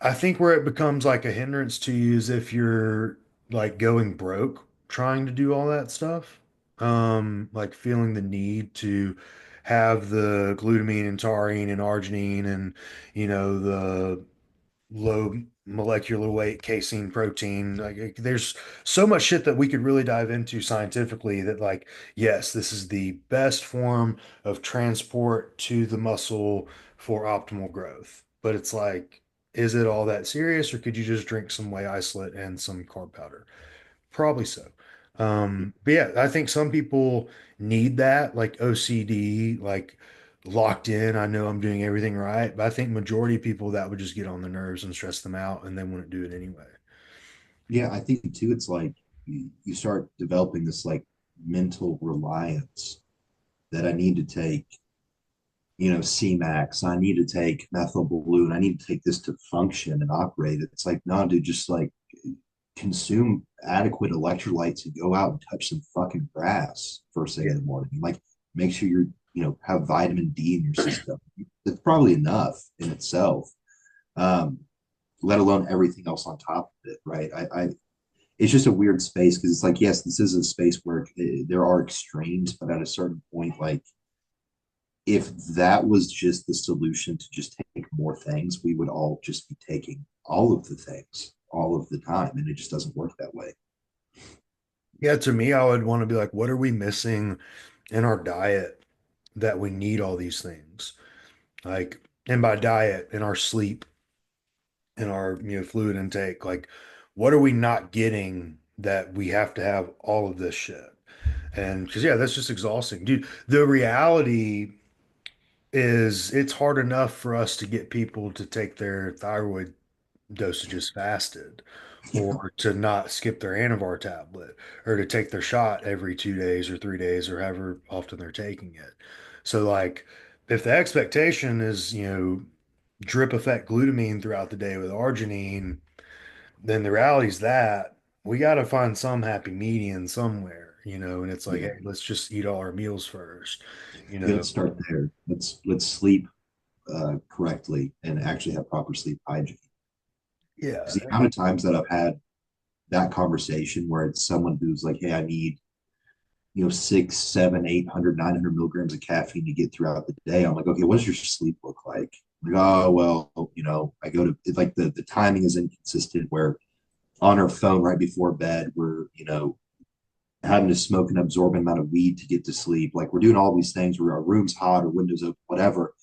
I think where it becomes like a hindrance to you is if you're like going broke trying to do all that stuff. Like feeling the need to have the glutamine and taurine and arginine and the low molecular weight casein protein. There's so much shit that we could really dive into scientifically that like, yes, this is the best form of transport to the muscle for optimal growth. But it's like, is it all that serious, or could you just drink some whey isolate and some carb powder? Probably so. But yeah, I think some people need that, like OCD, like locked in. I know I'm doing everything right, but I think majority of people that would just get on the nerves and stress them out, and they wouldn't do it anyway. Yeah, I think too, it's like you start developing this like mental reliance that I need to take, C-Max, I need to take methyl balloon, I need to take this to function and operate. It's like, no, dude, just like consume adequate electrolytes and go out and touch some fucking grass first thing in Yeah. the morning. Like, make sure you're, have vitamin D in your system. That's probably enough in itself. Um, let alone everything else on top of it, right? It's just a weird space because it's like, yes, this is a space where there are extremes, but at a certain point, like if that was just the solution to just take more things, we would all just be taking all of the things all of the time, and it just doesn't work that way. Yeah, to me, I would want to be like, what are we missing in our diet that we need all these things? Like, and by diet, in our sleep, in our fluid intake, like what are we not getting that we have to have all of this shit? And because yeah, that's just exhausting, dude. The reality is it's hard enough for us to get people to take their thyroid dosages fasted Yeah, or to not skip their Anavar tablet or to take their shot every 2 days or 3 days or however often they're taking it. So like if the expectation is, drip effect glutamine throughout the day with arginine, then the reality is that we got to find some happy median somewhere, and it's like, yeah, hey, let's just eat all our meals first, you yeah. know. Let's start there. Let's sleep correctly and actually have proper sleep hygiene. Yeah, Because the amount of times that I've had that conversation where it's someone who's like, "Hey, I need 6, 7, 800, 900 milligrams of caffeine to get throughout the day." I'm like, okay, what does your sleep look like? I'm like, oh well, I go to it's like the timing is inconsistent. Where on our phone right before bed, we're having to smoke an absorbent amount of weed to get to sleep. Like we're doing all these things where our room's hot or windows open, whatever.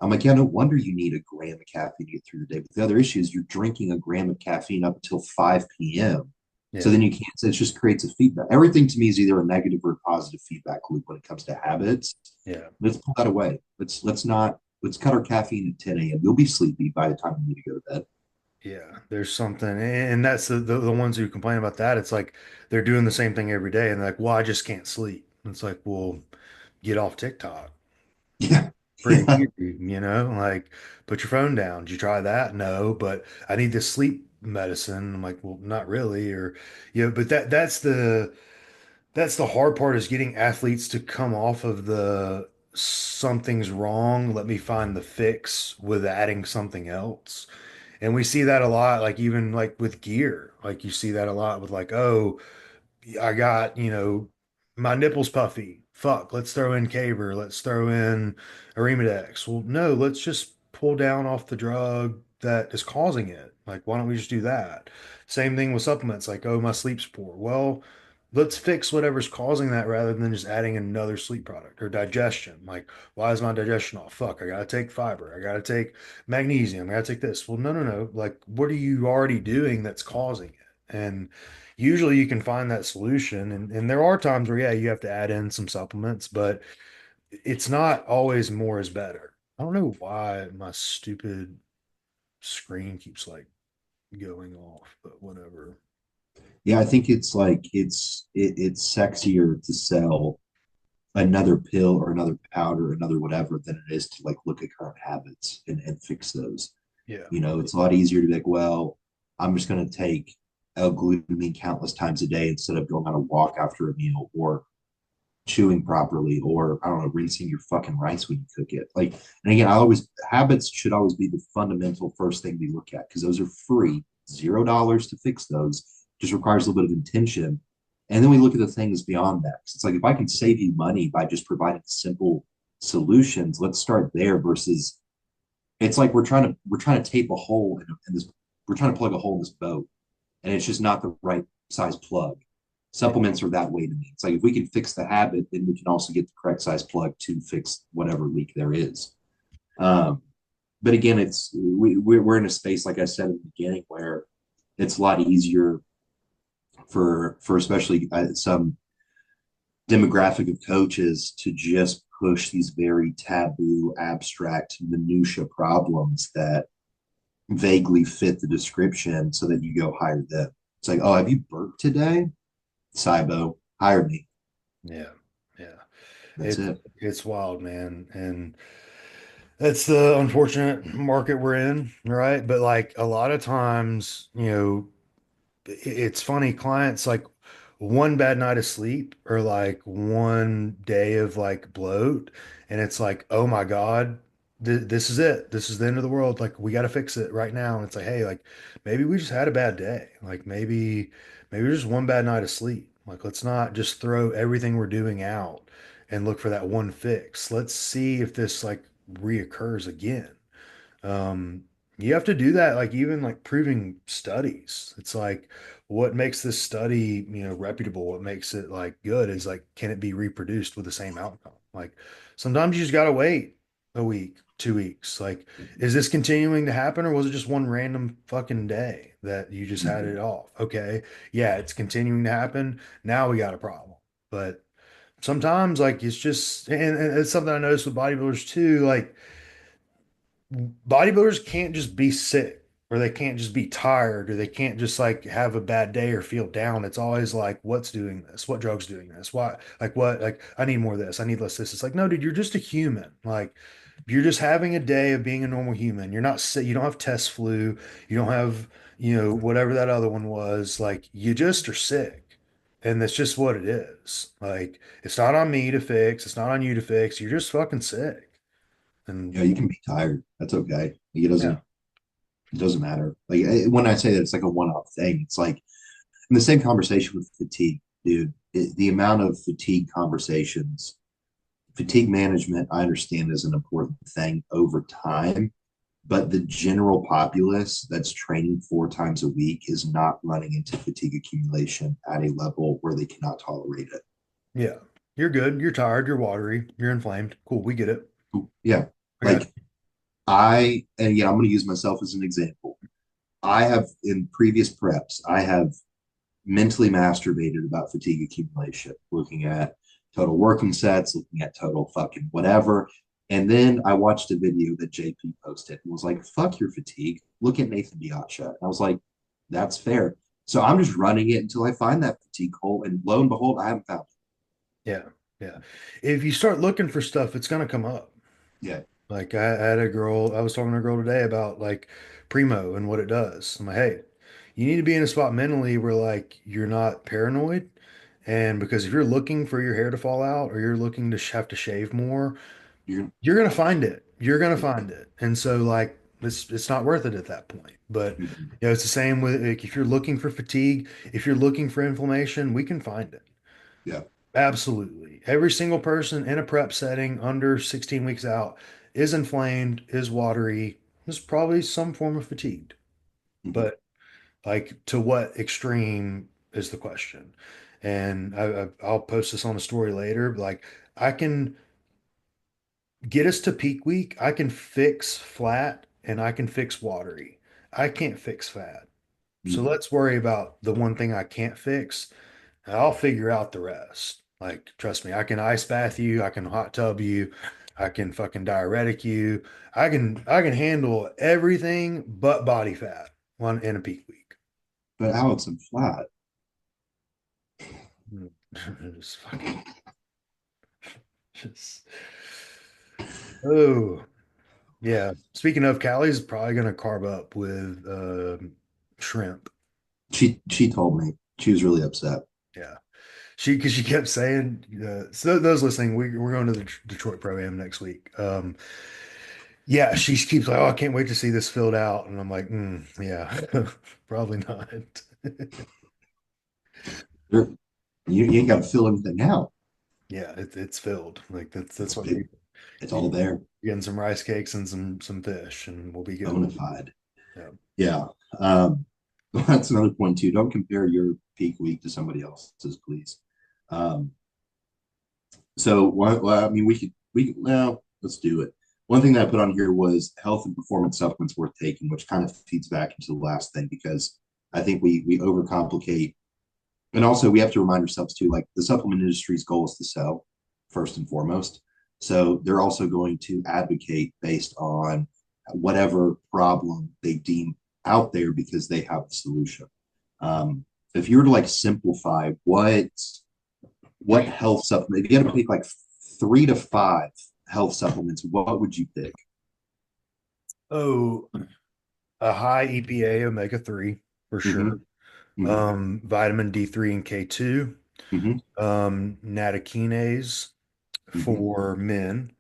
I'm like, yeah, no wonder you need a gram of caffeine to get through the day. But the other issue is you're drinking a gram of caffeine up until 5 p.m. So yeah, then you can't, so it just creates a feedback. Everything to me is either a negative or a positive feedback loop when it comes to habits. yeah. Let's pull that away. Let's cut our caffeine at 10 a.m. You'll be sleepy by the time you need to go to bed. Yeah, there's something, and that's the ones who complain about that. It's like they're doing the same thing every day, and they're like, "Well, I just can't sleep." It's like, well, get off TikTok. Yeah. Pretty Yeah. easy, like put your phone down. Did you try that? No, but I need this sleep medicine. I'm like, well, not really, or but that's the hard part is getting athletes to come off of the something's wrong. Let me find the fix with adding something else. And we see that a lot, like even like with gear, like you see that a lot with like, oh, I got, my nipples puffy. Fuck, let's throw in Caber. Let's throw in Arimidex. Well, no, let's just pull down off the drug that is causing it. Like, why don't we just do that? Same thing with supplements, like, oh, my sleep's poor. Well, let's fix whatever's causing that rather than just adding another sleep product or digestion. Like, why is my digestion off? Fuck, I gotta take fiber. I gotta take magnesium. I gotta take this. Well, no, no, no. Like, what are you already doing that's causing it? And usually you can find that solution. And there are times where, yeah, you have to add in some supplements, but it's not always more is better. I don't know why my stupid screen keeps like going off, but whatever. Yeah, I think it's like it's sexier to sell another pill or another powder, another whatever, than it is to like look at current habits and fix those. Yeah. You know, it's a lot easier to be like, well, I'm just going to take L-glutamine countless times a day instead of going on a walk after a meal or chewing properly or I don't know, rinsing your fucking rice when you cook it. Like, and again, I always habits should always be the fundamental first thing we look at because those are free, $0 to fix those. Just requires a little bit of intention. And then we look at the things beyond that. It's like if I can save you money by just providing simple solutions, let's start there versus it's like we're trying to tape a hole in this we're trying to plug a hole in this boat and it's just not the right size plug. Yeah. Supplements are that way to me. It's like if we can fix the habit, then we can also get the correct size plug to fix whatever leak there is. Um, but again, we're in a space, like I said at the beginning, where it's a lot easier for especially some demographic of coaches to just push these very taboo, abstract, minutia problems that vaguely fit the description so that you go hire them. It's like, oh, have you burped today? Cybo, hire me. Yeah. Yeah. That's It's it. it's wild, man. And that's the unfortunate market we're in, right? But like a lot of times, it's funny, clients like one bad night of sleep or like one day of like bloat, and it's like, oh my God, this is it. This is the end of the world. Like we got to fix it right now. And it's like, hey, like maybe we just had a bad day. Like maybe just one bad night of sleep. Like let's not just throw everything we're doing out and look for that one fix. Let's see if this like reoccurs again. Um, you have to do that, like even like proving studies. It's like what makes this study, reputable, what makes it like good is like, can it be reproduced with the same outcome? Like sometimes you just gotta wait a week, 2 weeks. Like, is this continuing to happen or was it just one random fucking day that you just had Mm-hmm. it off? Okay. Yeah, it's continuing to happen. Now we got a problem. But sometimes like it's just and it's something I noticed with bodybuilders too, like bodybuilders can't just be sick or they can't just be tired or they can't just like have a bad day or feel down. It's always like, what's doing this? What drug's doing this? Why? Like, what? Like, I need more of this. I need less of this. It's like, no, dude, you're just a human. Like, you're just having a day of being a normal human. You're not sick. You don't have test flu. You don't have, whatever that other one was. Like, you just are sick. And that's just what it is. Like, it's not on me to fix. It's not on you to fix. You're just fucking sick. And Yeah, you can be tired. That's okay. Like, yeah, it doesn't matter. Like when I say that it's like a one-off thing, it's like in the same conversation with fatigue, dude. The amount of fatigue conversations, fatigue management, I understand is an important thing over time, but the general populace that's training 4 times a week is not running into fatigue accumulation at a level where they cannot tolerate it. yeah. You're good. You're tired. You're watery. You're inflamed. Cool. We get it. Yeah, I got like and again, I'm going to use myself as an example. I have in previous preps, I have mentally masturbated about fatigue accumulation, looking at total working sets, looking at total fucking whatever. And then I watched a video that JP posted and was like, fuck your fatigue. Look at Nathan Diacha. And I was like, that's fair. So I'm just running it until I find that fatigue hole. And lo and behold, I haven't found you. Yeah. Yeah. If you start looking for stuff, it's going to come up. it. Yeah. Like I had a girl, I was talking to a girl today about like Primo and what it does. I'm like, hey, you need to be in a spot mentally where like you're not paranoid. And because if you're looking for your hair to fall out or you're looking to have to shave more, You're, you're gonna find it. You're gonna find it. And so like it's not worth it at that point. But mm-hmm. it's the same with like if you're looking for fatigue, if you're looking for inflammation, we can find it. Yeah. Absolutely. Every single person in a prep setting under 16 weeks out is inflamed, is watery, is probably some form of fatigued. Mm-hmm. But like to what extreme is the question? And I'll post this on a story later. But like I can get us to peak week. I can fix flat and I can fix watery. I can't fix fat. So Mm-hmm. let's worry about the one thing I can't fix. And I'll figure out the rest. Like, trust me, I can ice bath you, I can hot tub you, I can fucking diuretic you. I can handle everything but body fat one in a peak week. But Alex, I'm flat. Just fucking just oh yeah. Speaking of, Callie's probably gonna carb up with shrimp. She told me she was really upset. Yeah. Because she kept saying, so those listening, we're going to the Detroit Pro Am next week. Yeah, she keeps like, oh, I can't wait to see this filled out. And I'm like, yeah, probably not. You, you ain't got to fill anything out. Yeah, it's filled. Like It's that's what it, it's all there, getting some rice cakes and some fish, and we'll be good. bona fide. Yeah. Yeah. Um, that's another point too. Don't compare your peak week to somebody else's, please. Um, well, I mean, well, let's do it. One thing that I put on here was health and performance supplements worth taking, which kind of feeds back into the last thing because I think we overcomplicate, and also we have to remind ourselves too, like the supplement industry's goal is to sell first and foremost. So they're also going to advocate based on whatever problem they deem out there because they have the solution. Um, if you were to like simplify what health supplement, if you had to pick like 3 to 5 health supplements, what would you pick? Oh, a high EPA omega-3 for Mm-hmm, sure. mm-hmm, Vitamin D3 and K2. mm-hmm, Nattokinase mm-hmm, for men.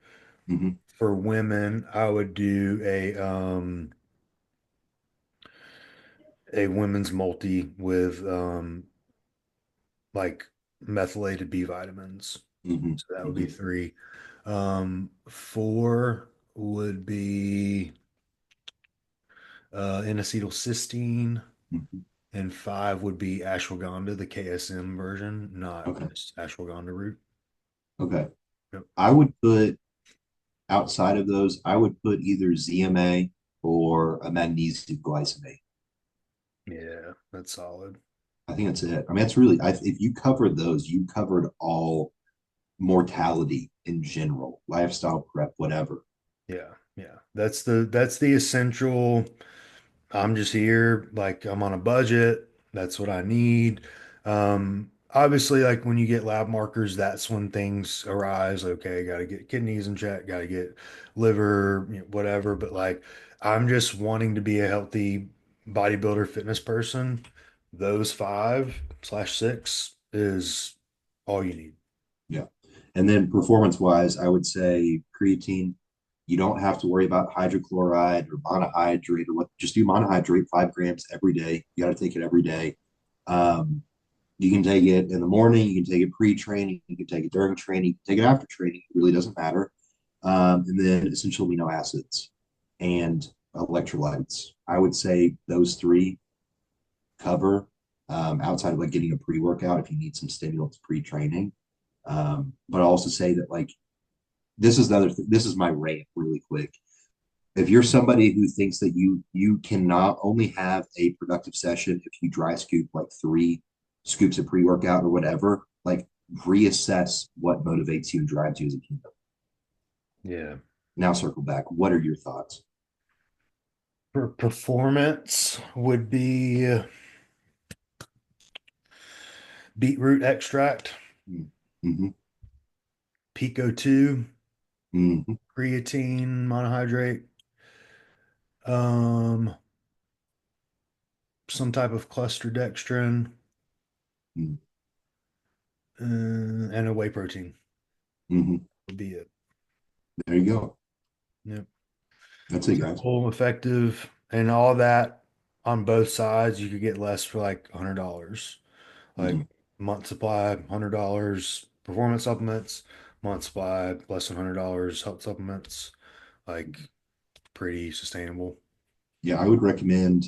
mm-hmm, For women, I would do a women's multi with like methylated B vitamins. mm-hmm, So that would be mm-hmm, three. Four would be N-acetylcysteine, mm-hmm. and five would be ashwagandha, the KSM version, not Okay. just ashwagandha root. Okay. Yep. I would put outside of those, I would put either ZMA or a magnesium glycinate. Yeah, that's solid. I think that's it. I mean, that's really, if you covered those, you covered all mortality in general, lifestyle prep, whatever. Yeah, yeah. That's the essential. I'm just here, like I'm on a budget. That's what I need. Obviously, like when you get lab markers, that's when things arise. Okay, got to get kidneys in check, got to get liver, whatever. But like, I'm just wanting to be a healthy bodybuilder, fitness person. Those 5/6 is all you need. Yeah. And then performance wise, I would say creatine. You don't have to worry about hydrochloride or monohydrate or what. Just do monohydrate 5 grams every day. You got to take it every day. Um, you can take it in the morning. You can take it pre-training. You can take it during training. You can take it after training. It really doesn't matter. And then essential amino acids and electrolytes. I would say those three cover outside of like getting a pre-workout if you need some stimulants pre-training. But I'll also say that like this is my rant really quick. If you're somebody who thinks that you cannot only have a productive session if you dry scoop like 3 scoops of pre-workout or whatever, like reassess what motivates you and drives you as a human. Yeah. Now circle back. What are your thoughts? For performance would be beetroot extract, Mm-hmm, Pico 2, mm-hmm, creatine monohydrate, um, some type of cluster dextrin, and a whey protein mm-hmm. would be it. There you go. Yep. That's it, guys. Simple, effective, and all that on both sides. You could get less for like $100. Like Mm-hmm. month supply, $100, performance supplements, month supply, less than $100, health supplements. Like pretty sustainable. Yeah, I would recommend,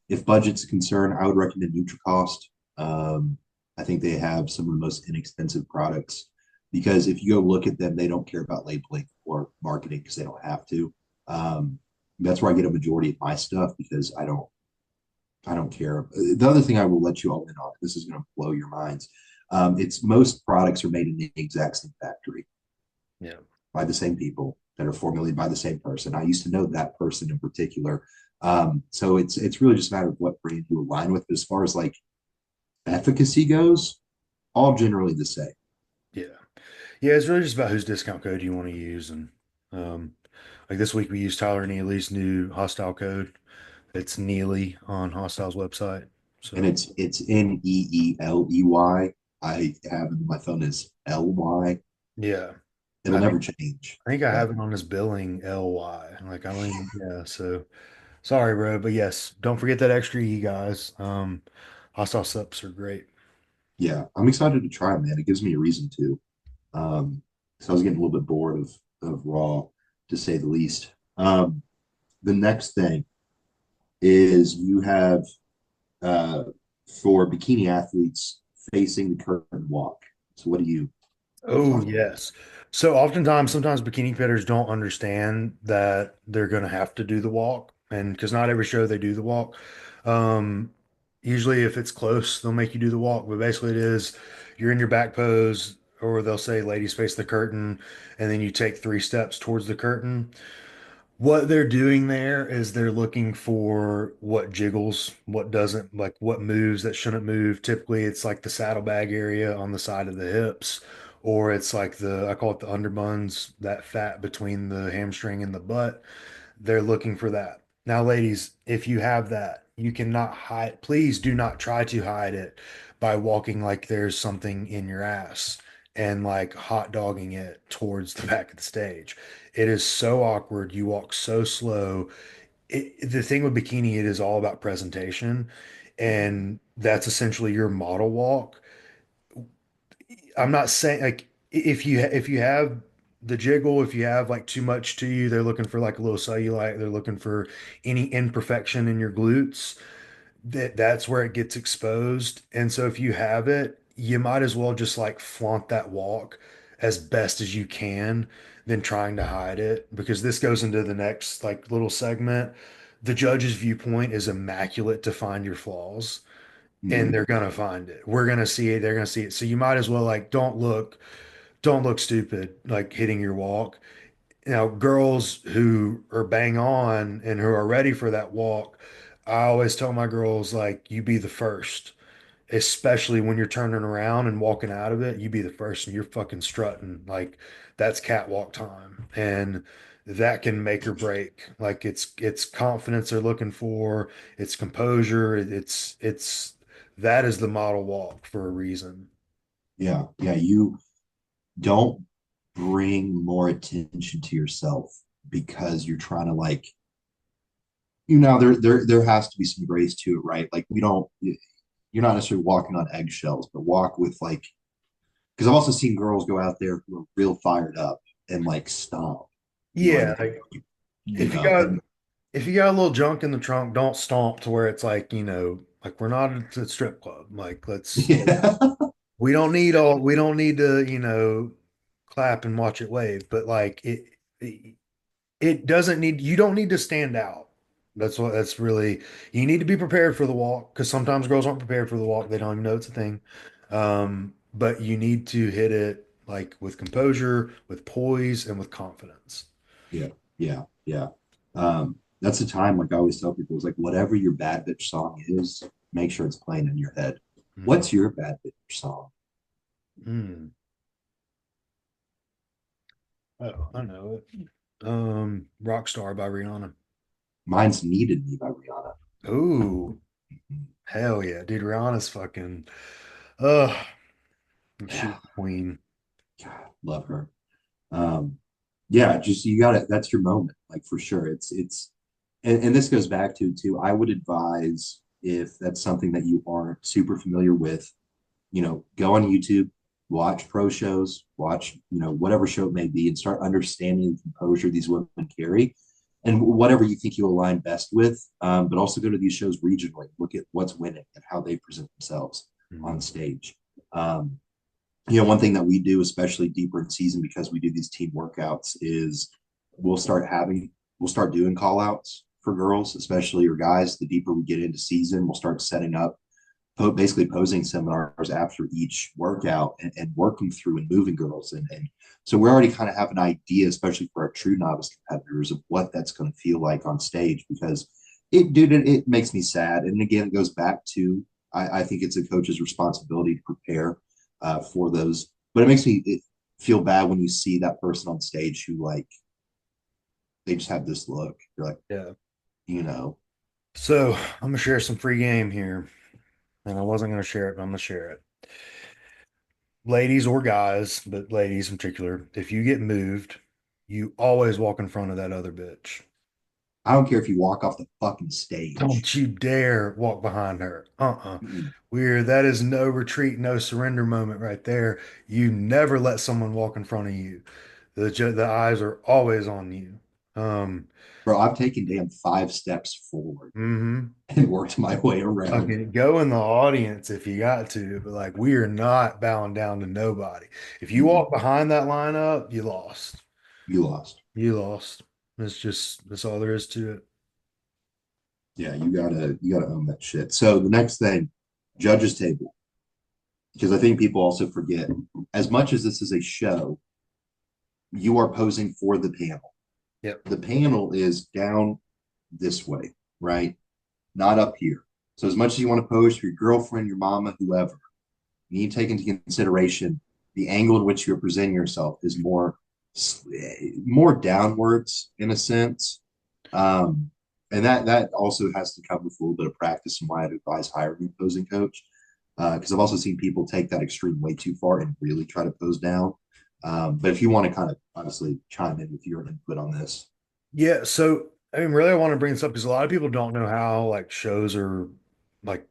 if budget's a concern, I would recommend NutriCost. I think they have some of the most inexpensive products because if you go look at them, they don't care about labeling or marketing because they don't have to. That's where I get a majority of my stuff because I don't care. The other thing I will let you all in on, this is going to blow your minds. It's most products are made in the exact same factory Yeah. by the same people that are formulated by the same person. I used to know that person in particular. So it's really just a matter of what brand you align with. But as far as like efficacy goes, all generally the same. Yeah. Yeah, it's really just about whose discount code you want to use. And um, like this week we used Tyler Neely's new hostile code. It's Neely on Hostile's website. And So it's Neely. I have it on my phone as Ly. yeah. It'll never change. I think I But have it on his billing LY. Like I don't even, yeah, so sorry, bro. But yes, don't forget that extra E guys. Hostile subs are great. yeah, I'm excited to try it, man. It gives me a reason to. So I was getting a little bit bored of Raw, to say the least. The next thing is you have uh, for bikini athletes facing the curtain walk. So what do you Oh, talk about? yes. So oftentimes, sometimes bikini fitters don't understand that they're going to have to do the walk. And because not every show they do the walk. Um, Usually, if it's close, they'll make you do the walk. But basically, it is you're in your back pose, or they'll say, ladies face the curtain, and then you take 3 steps towards the curtain. What they're doing there is they're looking for what jiggles, what doesn't, like what moves that shouldn't move. Typically, it's like the saddlebag area on the side of the hips, or it's like I call it the underbuns, that fat between the hamstring and the butt. They're looking for that. Now, ladies, if you have that, you cannot hide. Please do not try to hide it by walking like there's something in your ass and like hot dogging it towards the back of the stage. It is so awkward. You walk so slow. The thing with bikini, it is all about presentation, and that's essentially your model walk. I'm not saying like if you have the jiggle, if you have like too much to you, they're looking for like a little cellulite, they're looking for any imperfection in your glutes. That's where it gets exposed. And so if you have it, you might as well just like flaunt that walk as best as you can than trying to hide it, because this goes into the next like little segment. The judge's viewpoint is immaculate to find your flaws, and Mhm. they're gonna find it. We're gonna see it, they're gonna see it. So you might as well like don't look stupid like hitting your walk. Now, girls who are bang on and who are ready for that walk, I always tell my girls, like, you be the first, especially when you're turning around and walking out of it. You be the first and you're fucking strutting. Like, that's catwalk time. And that can make or break. Like, it's confidence they're looking for, it's composure, that is the model walk for a reason. Yeah, yeah. You don't bring more attention to yourself because you're trying to like, there has to be some grace to it, right? Like we don't you're not necessarily walking on eggshells, but walk with like because I've also seen girls go out there who are real fired up and like stomp, Yeah, and like you if you know, got and if you got a little junk in the trunk, don't stomp to where it's like, like we're not at a strip club. Like yeah, we don't need to, clap and watch it wave, but like it doesn't need you don't need to stand out. That's really you need to be prepared for the walk, because sometimes girls aren't prepared for the walk. They don't even know it's a thing. But you need to hit it like with composure, with poise, and with confidence. yeah, yeah, yeah. That's the time, like I always tell people, is like whatever your bad bitch song is, make sure it's playing in your head. Mm. What's your bad bitch song? Mm. Oh, I know it. Rockstar by Rihanna. Mine's Needed Me by Rihanna. Oh, hell yeah, dude. Rihanna's fucking, uh, she's Yeah, the queen. God, love her. Um, yeah, just you got it. That's your moment, like for sure. And this goes back to too. I would advise if that's something that you aren't super familiar with, go on YouTube, watch pro shows, watch, whatever show it may be, and start understanding the composure these women carry and whatever you think you align best with. But also go to these shows regionally, look at what's winning and how they present themselves on Mhm. stage. Um, one thing that we do, especially deeper in season, because we do these team workouts, is we'll start having, we'll start doing call outs for girls, especially or guys. The deeper we get into season, we'll start setting up basically posing seminars after each workout and working through and moving girls. And so we already kind of have an idea, especially for our true novice competitors, of what that's going to feel like on stage because it makes me sad. And again, it goes back to, I think it's a coach's responsibility to prepare for those. But it makes me feel bad when you see that person on stage who like they just have this look. You're like, Yeah. you know, So I'm gonna share some free game here, and I wasn't gonna share it, but I'm gonna share it. Ladies or guys, but ladies in particular, if you get moved, you always walk in front of that other bitch. I don't care if you walk off the fucking stage. Don't you dare walk behind her. Mm-mm. Weird. That is no retreat, no surrender moment right there. You never let someone walk in front of you. The eyes are always on you. Um, Bro, I've taken damn 5 steps forward mhm. and worked my way around. Okay, go in the audience if you got to, but like we are not bowing down to nobody. If you Mm-mm. walk behind that lineup, you lost. You lost. You lost. That's all there is to it. Yeah, you gotta own that shit. So the next thing, judges table, because I think people also forget, as much as this is a show, you are posing for the panel. Yep. The panel is down this way, right? Not up here. So as much as you want to pose for your girlfriend, your mama, whoever, you need to take into consideration the angle in which you're presenting yourself is more downwards in a sense. Um, and that also has to come with a little bit of practice, and why I'd advise hiring a posing coach. Because I've also seen people take that extreme way too far and really try to pose down. But if you want to kind of honestly chime in with your input on this. Yeah, so I mean, really, I want to bring this up because a lot of people don't know how like shows are like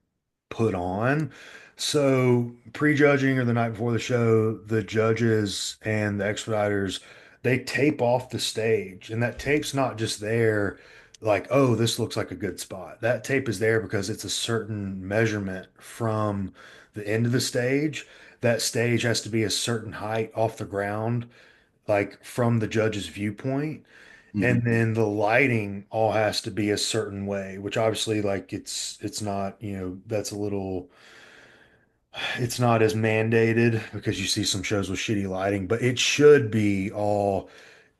put on. So prejudging or the night before the show, the judges and the expediters, they tape off the stage, and that tape's not just there like, oh, this looks like a good spot. That tape is there because it's a certain measurement from the end of the stage. That stage has to be a certain height off the ground, like from the judge's viewpoint. And Mm-hmm. then the lighting all has to be a certain way, which obviously like it's not, that's a little it's not as mandated because you see some shows with shitty lighting, but it should be all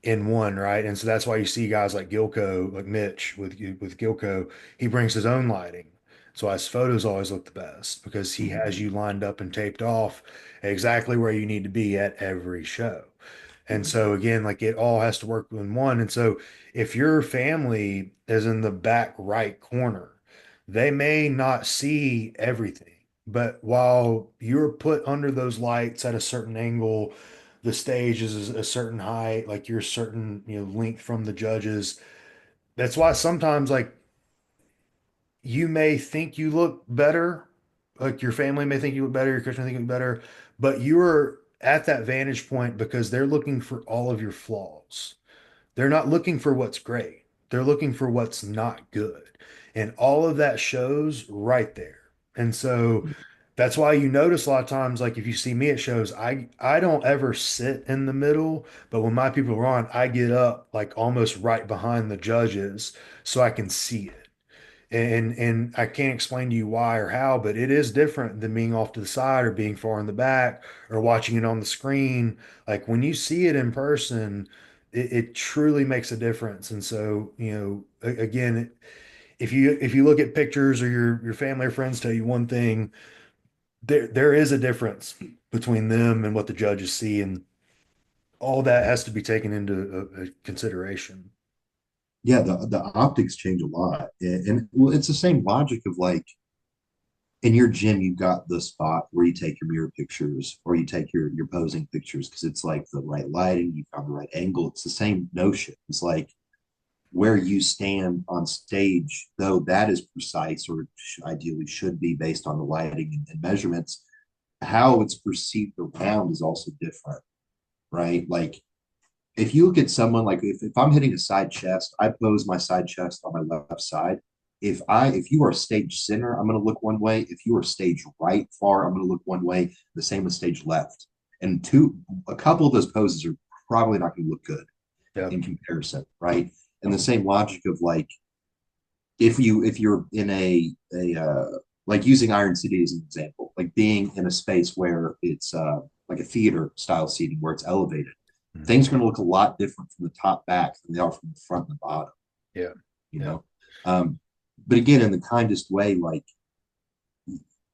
in one, right? And so that's why you see guys like Gilco, like Mitch with Gilco, he brings his own lighting. So his photos always look the best because he Mm-hmm. has you lined up and taped off exactly where you need to be at every show. And Mm-hmm. so again, like it all has to work in one. And so if your family is in the back right corner, they may not see everything. But while you're put under those lights at a certain angle, the stage is a certain height, like you're a certain, length from the judges. That's why sometimes like you may think you look better, like your family may think you look better, your Christian may think you look better, but you're at that vantage point because they're looking for all of your flaws. They're not looking for what's great. They're looking for what's not good. And all of that shows right there. And so that's why you notice a lot of times, like if you see me at shows, I don't ever sit in the middle, but when my people are on, I get up like almost right behind the judges so I can see it. And I can't explain to you why or how, but it is different than being off to the side or being far in the back or watching it on the screen. Like when you see it in person, it truly makes a difference. And so, again, if you look at pictures or your family or friends tell you one thing, there is a difference between them and what the judges see, and all that has to be taken into a consideration. Yeah, the optics change a lot, and well, it's the same logic of like in your gym, you've got the spot where you take your mirror pictures or you take your posing pictures because it's like the right lighting, you found the right angle. It's the same notion. It's like where you stand on stage, though that is precise or ideally should be based on the lighting and measurements. How it's perceived around is also different, right? Like if you look at someone like if I'm hitting a side chest, I pose my side chest on my left side. If you are stage center, I'm going to look one way. If you are stage right far, I'm going to look one way. The same with stage left. And a couple of those poses are probably not going to look good Yeah. in comparison, right? And the same logic of like if you're in a like using Iron City as an example, like being in a space where it's like a theater style seating where it's elevated, Mhm. things are going to look a lot different from the top back than they are from the front and the bottom, Yeah. you Yeah. know. Um, but again, in the kindest way, like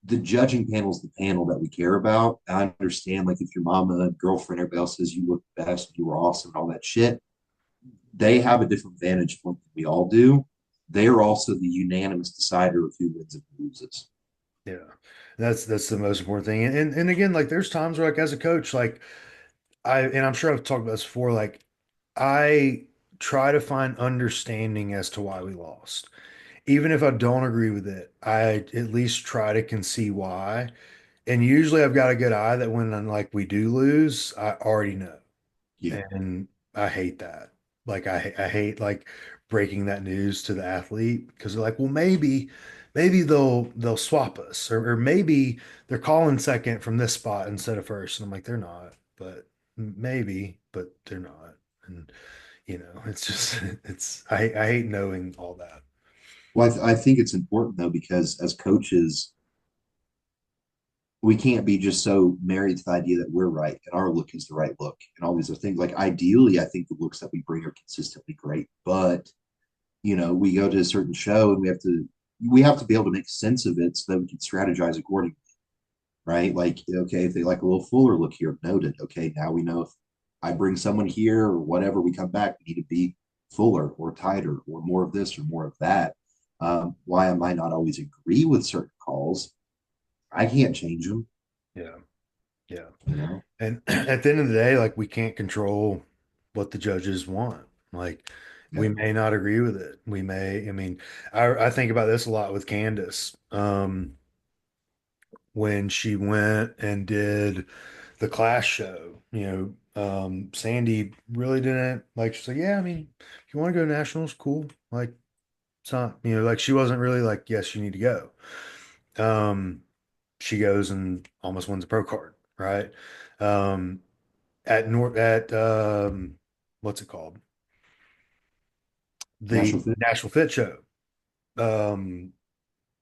the judging panel is the panel that we care about. I understand, like, if your mama, girlfriend, everybody else says you look best, you were awesome, and all that shit, they have a different vantage point than we all do. They are also the unanimous decider of who wins and who loses. Yeah. That's the most important thing. And again, like there's times where like as a coach, like and I'm sure I've talked about this before, like I try to find understanding as to why we lost. Even if I don't agree with it, I at least try to conceive why. And usually I've got a good eye that when like we do lose, I already know. Yeah. And I hate that. Like I hate like breaking that news to the athlete because they're like, well, maybe they'll swap us or maybe they're calling second from this spot instead of first. And I'm like, they're not, but maybe, but they're not. And it's just I hate knowing all that. Well, I think it's important though, because as coaches, we can't be just so married to the idea that we're right and our look is the right look and all these other things. Like, ideally, I think the looks that we bring are consistently great, but we go to a certain show and we have to be able to make sense of it so that we can strategize accordingly, right? Like, okay, if they like a little fuller look here, noted. Okay, now we know if I bring someone here or whatever, we come back, we need to be fuller or tighter or more of this or more of that. Why I might not always agree with certain calls, I can't change them, Yeah. Yeah. you know? And at the end of the day, like we can't control what the judges want. Like we Yeah. may not agree with it. I mean, I think about this a lot with Candace. When she went and did the class show, Sandy really didn't like, she's like, yeah, I mean, if you want to go to nationals, cool. Like it's not, like she wasn't really like, yes, you need to go. Um, she goes and almost wins a pro card, right? Um, at what's it called? The National Fit. Nashville Fit Show. Um,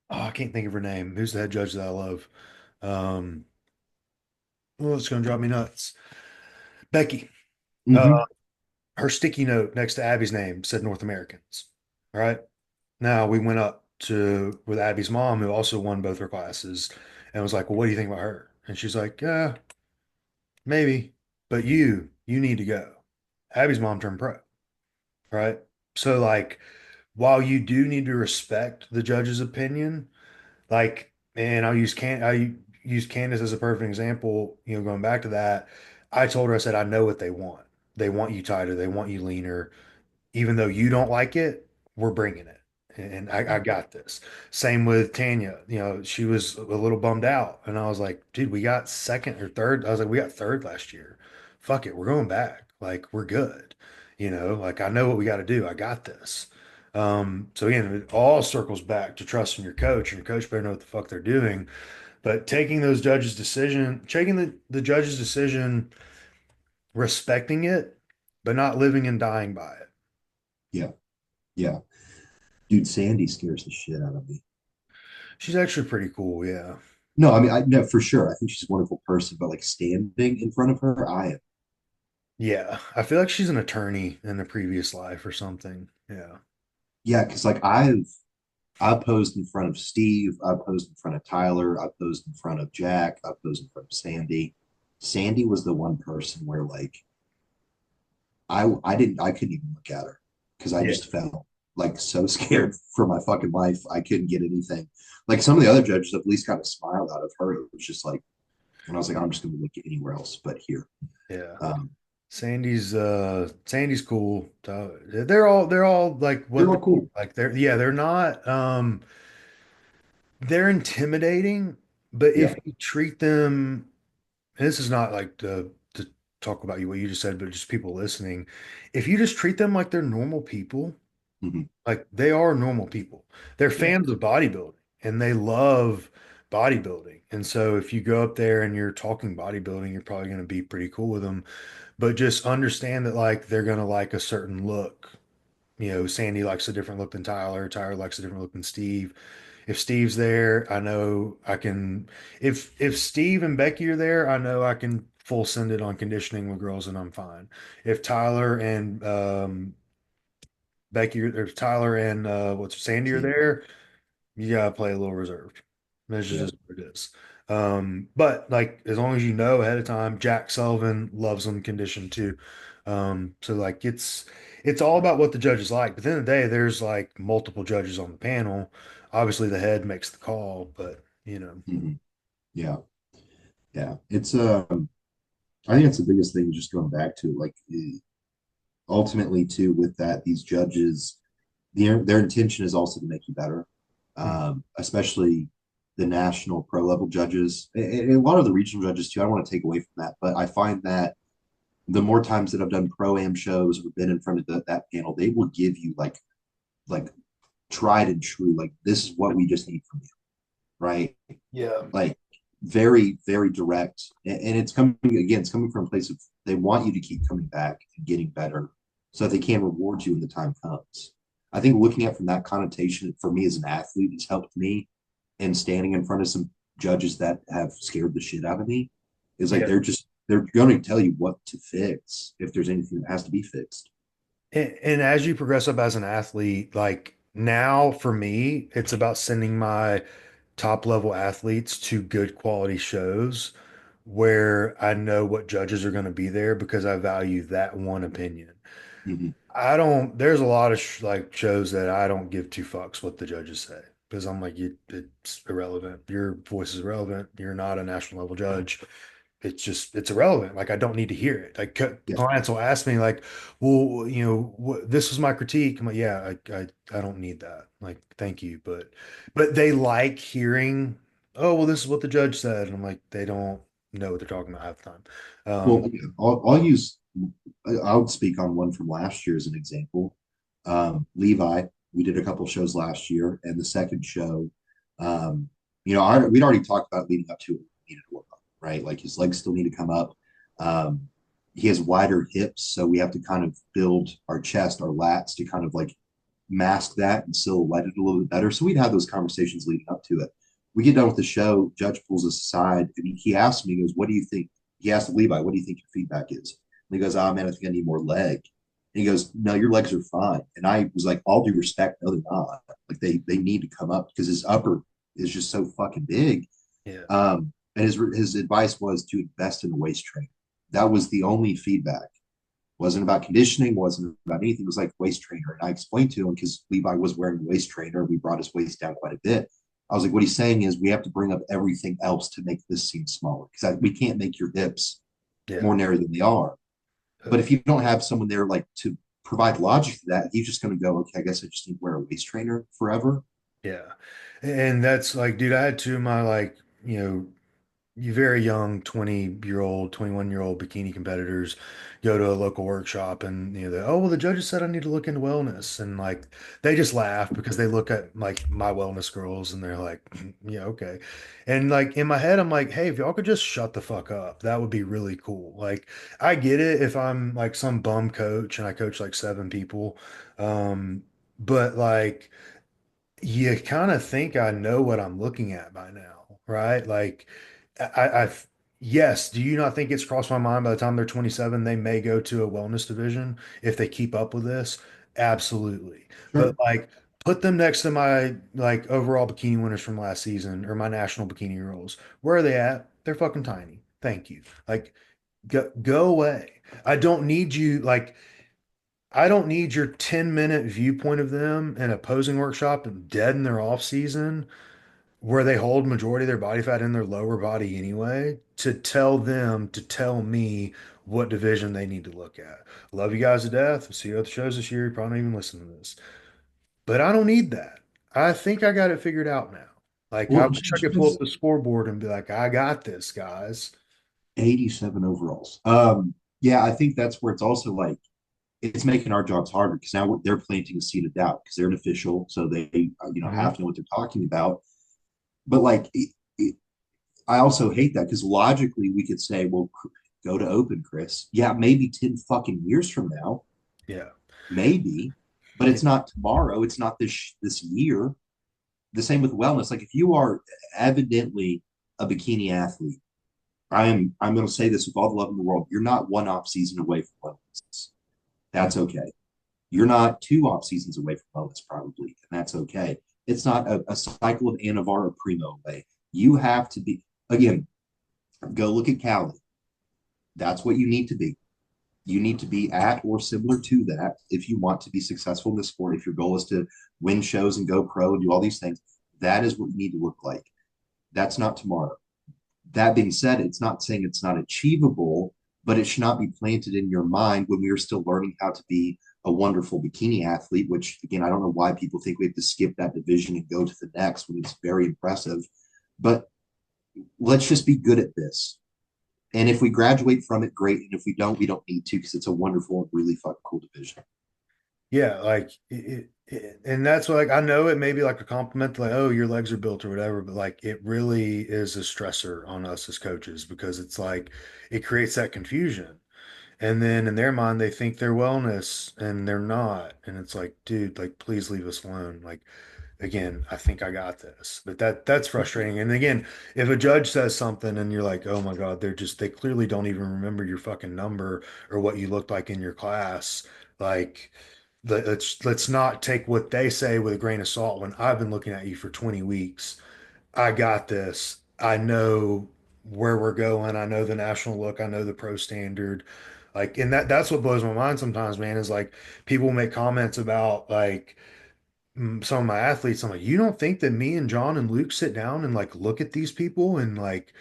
I can't think of her name. Who's the head judge that I love? Um, well, it's gonna drive me nuts. Becky. Uh, Mm-hmm. her sticky note next to Abby's name said North Americans. All right. Now we went up to with Abby's mom, who also won both her classes, and was like, "Well, what do you think about her?" And she's like, "Yeah, maybe, but you need to go." Abby's mom turned pro, right? So like while you do need to respect the judge's opinion, like, and I use Candace as a perfect example, going back to that, I told her, I said, I know what they want. They want you tighter, they want you leaner. Even though you don't like it, we're bringing it. And I got this. Same with Tanya. She was a little bummed out. And I was like, dude, we got second or third. I was like, we got third last year. Fuck it. We're going back. Like, we're good. Like I know what we got to do. I got this. So again, it all circles back to trusting your coach, and your coach better know what the fuck they're doing. But taking the judge's decision, respecting it, but not living and dying by it. Yeah. Yeah. Dude, Sandy scares the shit out of me. She's actually pretty cool, yeah. No, I mean, I no, for sure. I think she's a wonderful person, but like standing in front of her, I am. Yeah. I feel like she's an attorney in a previous life or something. Yeah. Yeah, because like I posed in front of Steve, I posed in front of Tyler, I posed in front of Jack, I posed in front of Sandy. Sandy was the one person where like I couldn't even look at her because I Yeah. just felt like so scared for my fucking life. I couldn't get anything. Like, some of the other judges at least got a smile out of her. It was just like, and I was like, I'm just gonna look at anywhere else but here. Yeah. Um, Sandy's cool. They're all like they're what all cool. like they're not they're intimidating, but if Yeah. you treat them, and this is not like to talk about what you just said, but just people listening, if you just treat them like they're normal people, Hmm. like they are normal people. They're Yeah. fans of bodybuilding and they love bodybuilding. And so if you go up there and you're talking bodybuilding, you're probably going to be pretty cool with them. But just understand that like they're going to like a certain look. Sandy likes a different look than Tyler. Tyler likes a different look than Steve. If Steve's there, I know I can. If Steve and Becky are there, I know I can full send it on conditioning with girls and I'm fine. If Tyler and Becky or Tyler and what's Sandy are Sandy. there, you gotta play a little reserved. It's Yeah. just what it is. But like as long as you know ahead of time, Jack Sullivan loves them conditioned too. So like it's all about what the judges like. But at the end of the day, there's like multiple judges on the panel. Obviously, the head makes the call, but you know, Mhm. Yeah. Yeah. It's I think that's the biggest thing, just going back to like ultimately too with that, these judges, their intention is also to make you better. hmm, Especially the national pro level judges and a lot of the regional judges too. I don't want to take away from that, but I find that the more times that I've done pro am shows or been in front of that panel, they will give you like tried and true, like this is what we just need from you, right? yeah. Like very, very direct. And it's coming again, it's coming from a place of they want you to keep coming back and getting better so that they can reward you when the time comes. I think looking at from that connotation for me as an athlete has helped me in standing in front of some judges that have scared the shit out of me. Is like Yeah. they're going to tell you what to fix if there's anything that has to be fixed. And as you progress up as an athlete, like now for me, it's about sending my top level athletes to good quality shows where I know what judges are going to be there because I value that one opinion. Mm-hmm. I don't, there's a lot of like shows that I don't give two fucks what the judges say because I'm like, it's irrelevant. Your voice is irrelevant. You're not a national level judge. It's just it's irrelevant. Like I don't need to hear it. Like Yeah. clients will ask me like, well, you know, this was my critique. I'm like, yeah, I don't need that. Like, thank you, but they like hearing, oh, well, this is what the judge said. And I'm like, they don't know what they're talking about half the time. Well, yeah, I'll use, I'll speak on one from last year as an example. Levi, we did a couple shows last year, and the second show, um, we'd already talked about leading up to it, needed to work on, right? Like his legs still need to come up. Um, he has wider hips, so we have to kind of build our chest, our lats to kind of like mask that and silhouette it a little bit better. So we'd have those conversations leading up to it. We get done with the show, judge pulls us aside, and he asked me, he goes, "What do you think?" He asked Levi, "What do you think your feedback is?" And he goes, "Oh man, I think I need more leg." And he goes, "No, your legs are fine." And I was like, "All due respect, no, they're not. Like they need to come up because his upper is just so fucking big." Yeah, And his advice was to invest in a waist trainer. That was the only feedback. Wasn't about conditioning, wasn't about anything. It was like waist trainer. And I explained to him because Levi was wearing a waist trainer. We brought his waist down quite a bit. I was like, what he's saying is we have to bring up everything else to make this seem smaller because we can't make your hips yeah. more narrow than they are. But if you don't have someone there like to provide logic to that, he's just going to go, okay, I guess I just need to wear a waist trainer forever. Yeah. And that's like, dude, I had two of my like, you know, you very young 20-year-old, 21-year-old bikini competitors go to a local workshop and you know they, oh well the judges said I need to look into wellness and like they just laugh because they look at like my wellness girls and they're like yeah okay and like in my head I'm like hey if y'all could just shut the fuck up that would be really cool like I get it if I'm like some bum coach and I coach like seven people but like you kind of think I know what I'm looking at by now, right? Like, I've, yes, do you not think it's crossed my mind by the time they're 27, they may go to a wellness division if they keep up with this? Absolutely. But Sure. like, put them next to my like overall bikini winners from last season or my national bikini girls. Where are they at? They're fucking tiny. Thank you. Like, go away. I don't need you. Like, I don't need your 10-minute viewpoint of them in a posing workshop and dead in their off season where they hold majority of their body fat in their lower body anyway to tell them to tell me what division they need to look at. Love you guys to death. See you at the shows this year. You probably not even listen to this. But I don't need that. I think I got it figured out now. Like I Well, wish I Judge could pull up has the scoreboard and be like, I got this, guys. 87 overalls. Yeah, I think that's where it's also like it's making our jobs harder because now they're planting a seed of doubt because they're an official, so they Hmm. have to know what they're talking about. But like, I also hate that because logically we could say, well, go to Open, Chris. Yeah, maybe 10 fucking years from now, Yeah. maybe, but Yeah. it's not tomorrow. It's not this year. The same with wellness. Like if you are evidently a bikini athlete, I'm going to say this with all the love in the world. You're not one off season away from wellness. That's okay. You're not two off seasons away from wellness, probably, and that's okay. It's not a cycle of Anavar or Primo away. You have to be, again, go look at Cali. That's what you need to be. You need to be at or similar to that if you want to be successful in the sport. If your goal is to win shows and go pro and do all these things, that is what you need to look like. That's not tomorrow. That being said, it's not saying it's not achievable, but it should not be planted in your mind when we are still learning how to be a wonderful bikini athlete, which again, I don't know why people think we have to skip that division and go to the next when it's very impressive. But let's just be good at this. And if we graduate from it, great. And if we don't, we don't need to because it's a wonderful and really fucking cool division. Yeah, like and that's what, like, I know it may be like a compliment, like, oh, your legs are built or whatever, but like it really is a stressor on us as coaches because it's like it creates that confusion. And then in their mind, they think they're wellness and they're not. And it's like, dude, like, please leave us alone. Like, again, I think I got this. But that's frustrating. And again, if a judge says something and you're like, oh my God, they clearly don't even remember your fucking number or what you looked like in your class. Like, let's not take what they say with a grain of salt when I've been looking at you for 20 weeks. I got this. I know where we're going. I know the national look. I know the pro standard. Like, and that's what blows my mind sometimes, man, is like people make comments about like some of my athletes. I'm like, you don't think that me and John and Luke sit down and like look at these people and like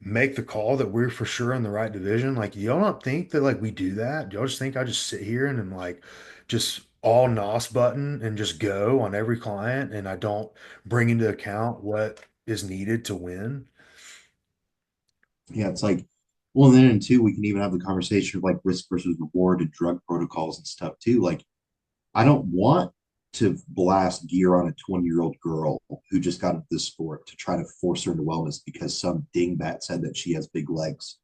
make the call that we're for sure in the right division? Like, y'all don't think that like we do that? Y'all just think I just sit here and am like just all NOS button and just go on every client and I don't bring into account what is needed to win? Yeah, it's like, well, and then in two, we can even have the conversation of like risk versus reward and drug protocols and stuff too. Like, I don't want to blast gear on a 20-year-old girl who just got into this sport to try to force her into wellness because some dingbat said that she has big legs.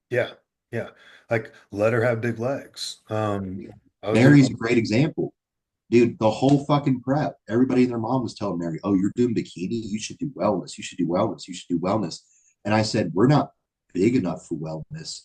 Yeah. Yeah. Like let her have big legs. I was there. Mary's a great example. Dude, the whole fucking prep, everybody and their mom was telling Mary, oh, you're doing bikini. You should do wellness. You should do wellness. You should do wellness. And I said, we're not big enough for wellness.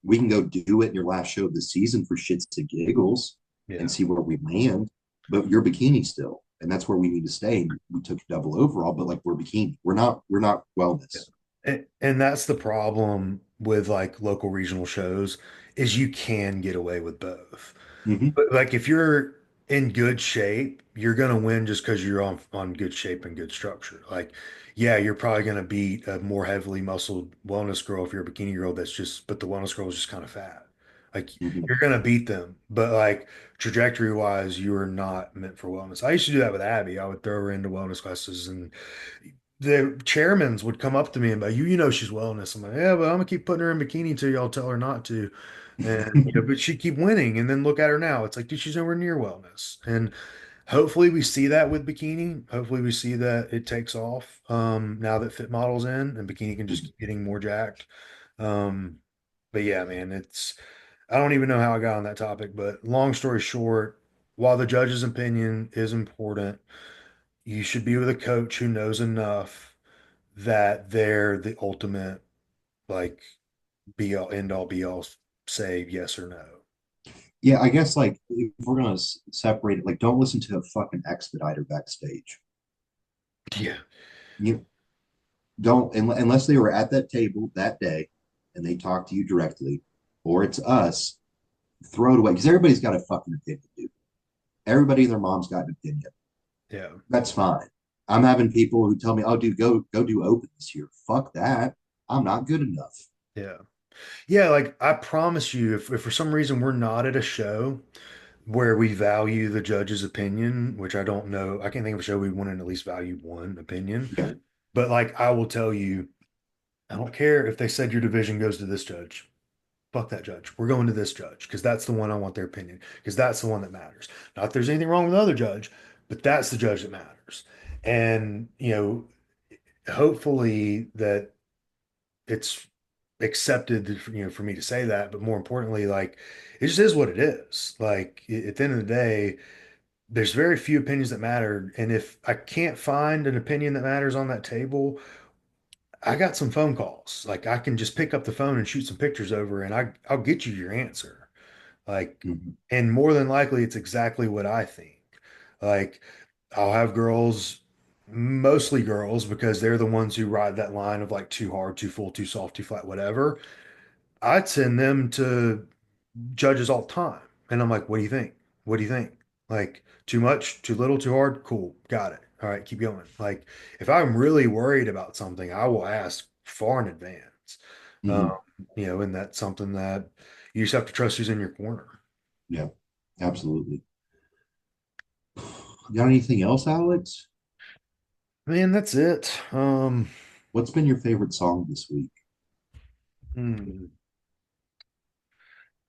We can go do it in your last show of the season for shits and giggles and Yeah. see where we land. But you're bikini still. And that's where we need to stay. And we took a double overall, but like we're bikini. We're not Yeah. wellness. And that's the problem with like local regional shows is you can get away with both. Mm-hmm. But like if you're in good shape, you're gonna win just because you're on good shape and good structure. Like, yeah, you're probably gonna beat a more heavily muscled wellness girl if you're a bikini girl that's just, but the wellness girl is just kind of fat. Like Mm-hmm. you're gonna beat them, but like trajectory wise, you are not meant for wellness. I used to do that with Abby. I would throw her into wellness classes, and the chairmans would come up to me and be like, you know she's wellness. I'm like, yeah, but I'm gonna keep putting her in bikini until y'all tell her not to. And but she keep winning. And then look at her now. It's like, dude, she's nowhere near wellness. And hopefully we see that with bikini. Hopefully we see that it takes off now that fit models in and bikini can just keep getting more jacked. Um, but yeah, man, it's I don't even know how I got on that topic, but long story short, while the judge's opinion is important, you should be with a coach who knows enough that they're the ultimate, like, be all end all be all, say yes or no. Yeah, I guess like if we're gonna separate it, like don't listen to a fucking expediter backstage. Yeah. You don't unless they were at that table that day and they talk to you directly, or it's us. Throw it away because everybody's got a fucking opinion, dude. Everybody and their mom's got an opinion. Yeah. That's fine. I'm having people who tell me, "Oh, dude, go do open this year." Fuck that. I'm not good enough. Yeah. Yeah. Like, I promise you, if for some reason we're not at a show where we value the judge's opinion, which I don't know, I can't think of a show we wouldn't at least value one opinion. Yeah. But like, I will tell you, I don't care if they said your division goes to this judge. Fuck that judge. We're going to this judge because that's the one I want their opinion because that's the one that matters. Not that there's anything wrong with the other judge, but that's the judge that matters. And, hopefully that it's accepted, for me to say that, but more importantly, like, it just is what it is. Like, at the end of the day, there's very few opinions that matter. And if I can't find an opinion that matters on that table, I got some phone calls. Like, I can just pick up the phone and shoot some pictures over and I'll get you your answer. Like, Mhm. and more than likely, it's exactly what I think. Like, I'll have girls mostly girls because they're the ones who ride that line of like too hard, too full, too soft, too flat, whatever. I'd send them to judges all the time. And I'm like, what do you think? What do you think? Like, too much, too little, too hard? Cool. Got it. All right, keep going. Like, if I'm really worried about something, I will ask far in advance. Um, Hmm. and that's something that you just have to trust who's in your corner. Yeah, absolutely. Got anything else, Alex? Man, that's it. What's been your favorite song this week? Hmm.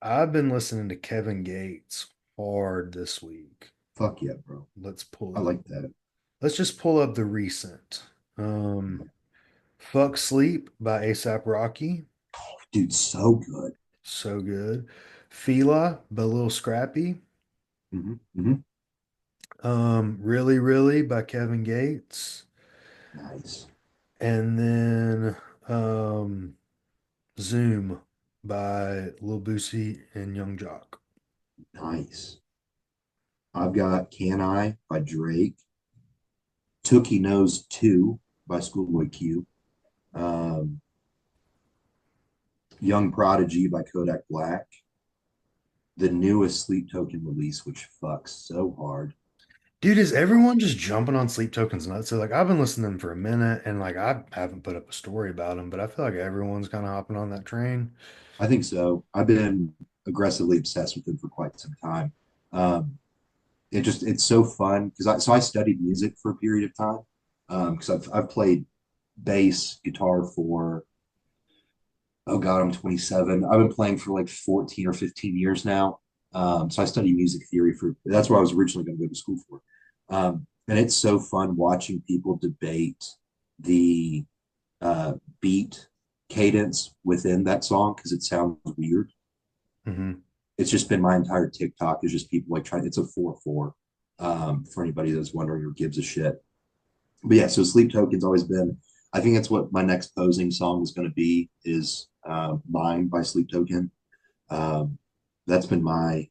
I've been listening to Kevin Gates hard this week. Fuck yeah, bro. Let's pull I up. like that. Let's just pull up the recent. Um, Fuck Sleep by ASAP Rocky. Dude, so good. So good. Fila by Lil Scrappy. Hmm. Hmm. Really, Really by Kevin Gates. Nice. And then um, Zoom by Lil Boosie and Young Jock. Nice. I've got Can I by Drake, Tookie Knows 2 by Schoolboy Q, um, Young Prodigy by Kodak Black, the newest Sleep Token release, which fucks so hard. Dude, is everyone just jumping on Sleep Tokens nuts? So like I've been listening to them for a minute and like I haven't put up a story about them, but I feel like everyone's kind of hopping on that train. I think so. I've been aggressively obsessed with him for quite some time. It's so fun because I studied music for a period of time because I've played bass guitar for, oh God, I'm 27. I've been playing for like 14 or 15 years now. So I studied music theory for, that's what I was originally going to go to school for. And it's so fun watching people debate the uh, beat cadence within that song because it sounds weird. Hmm. It's just been my entire TikTok is just people like trying, it's a 4/4 for anybody that's wondering or gives a shit. But yeah, so Sleep Token's always been, I think that's what my next posing song is going to be is Mine by Sleep Token. Um, that's been my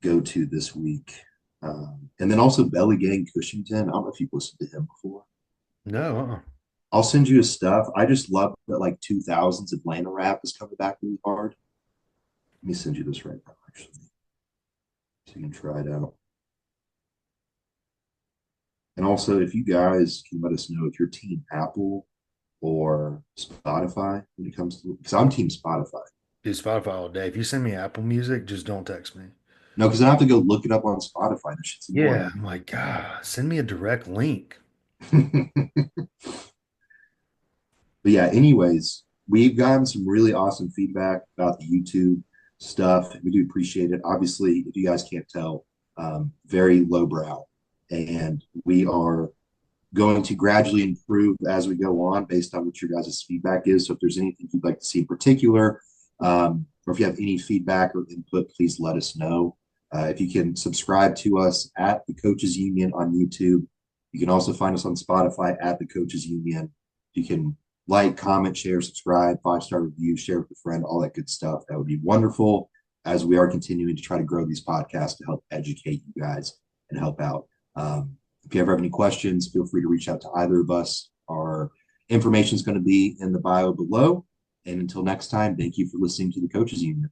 go-to this week. And then also Belly Gang Cushington. I don't know if you've listened to him before. No, I'll send you his stuff. I just love that like 2000s Atlanta rap is coming back really hard. Let me send you this right now, actually, so you can try it out. And also, if you guys can let us know if you're Team Apple or Spotify when it comes to, because I'm Team Spotify. dude, Spotify all day. If you send me Apple Music, just don't text me. No, because I have to go look it up on Spotify. That shit's Yeah, annoying. I'm like, God, send me a direct link. But yeah, anyways, we've gotten some really awesome feedback about the YouTube stuff. We do appreciate it. Obviously, if you guys can't tell, very lowbrow. And we are going to gradually improve as we go on based on what your guys' feedback is. So if there's anything you'd like to see in particular, or if you have any feedback or input, please let us know. If you can subscribe to us at the Coaches Union on YouTube, you can also find us on Spotify at the Coaches Union. You can like, comment, share, subscribe, 5-star review, share with a friend, all that good stuff. That would be wonderful as we are continuing to try to grow these podcasts to help educate you guys and help out. If you ever have any questions, feel free to reach out to either of us. Our information is going to be in the bio below. And until next time, thank you for listening to the Coaches Union.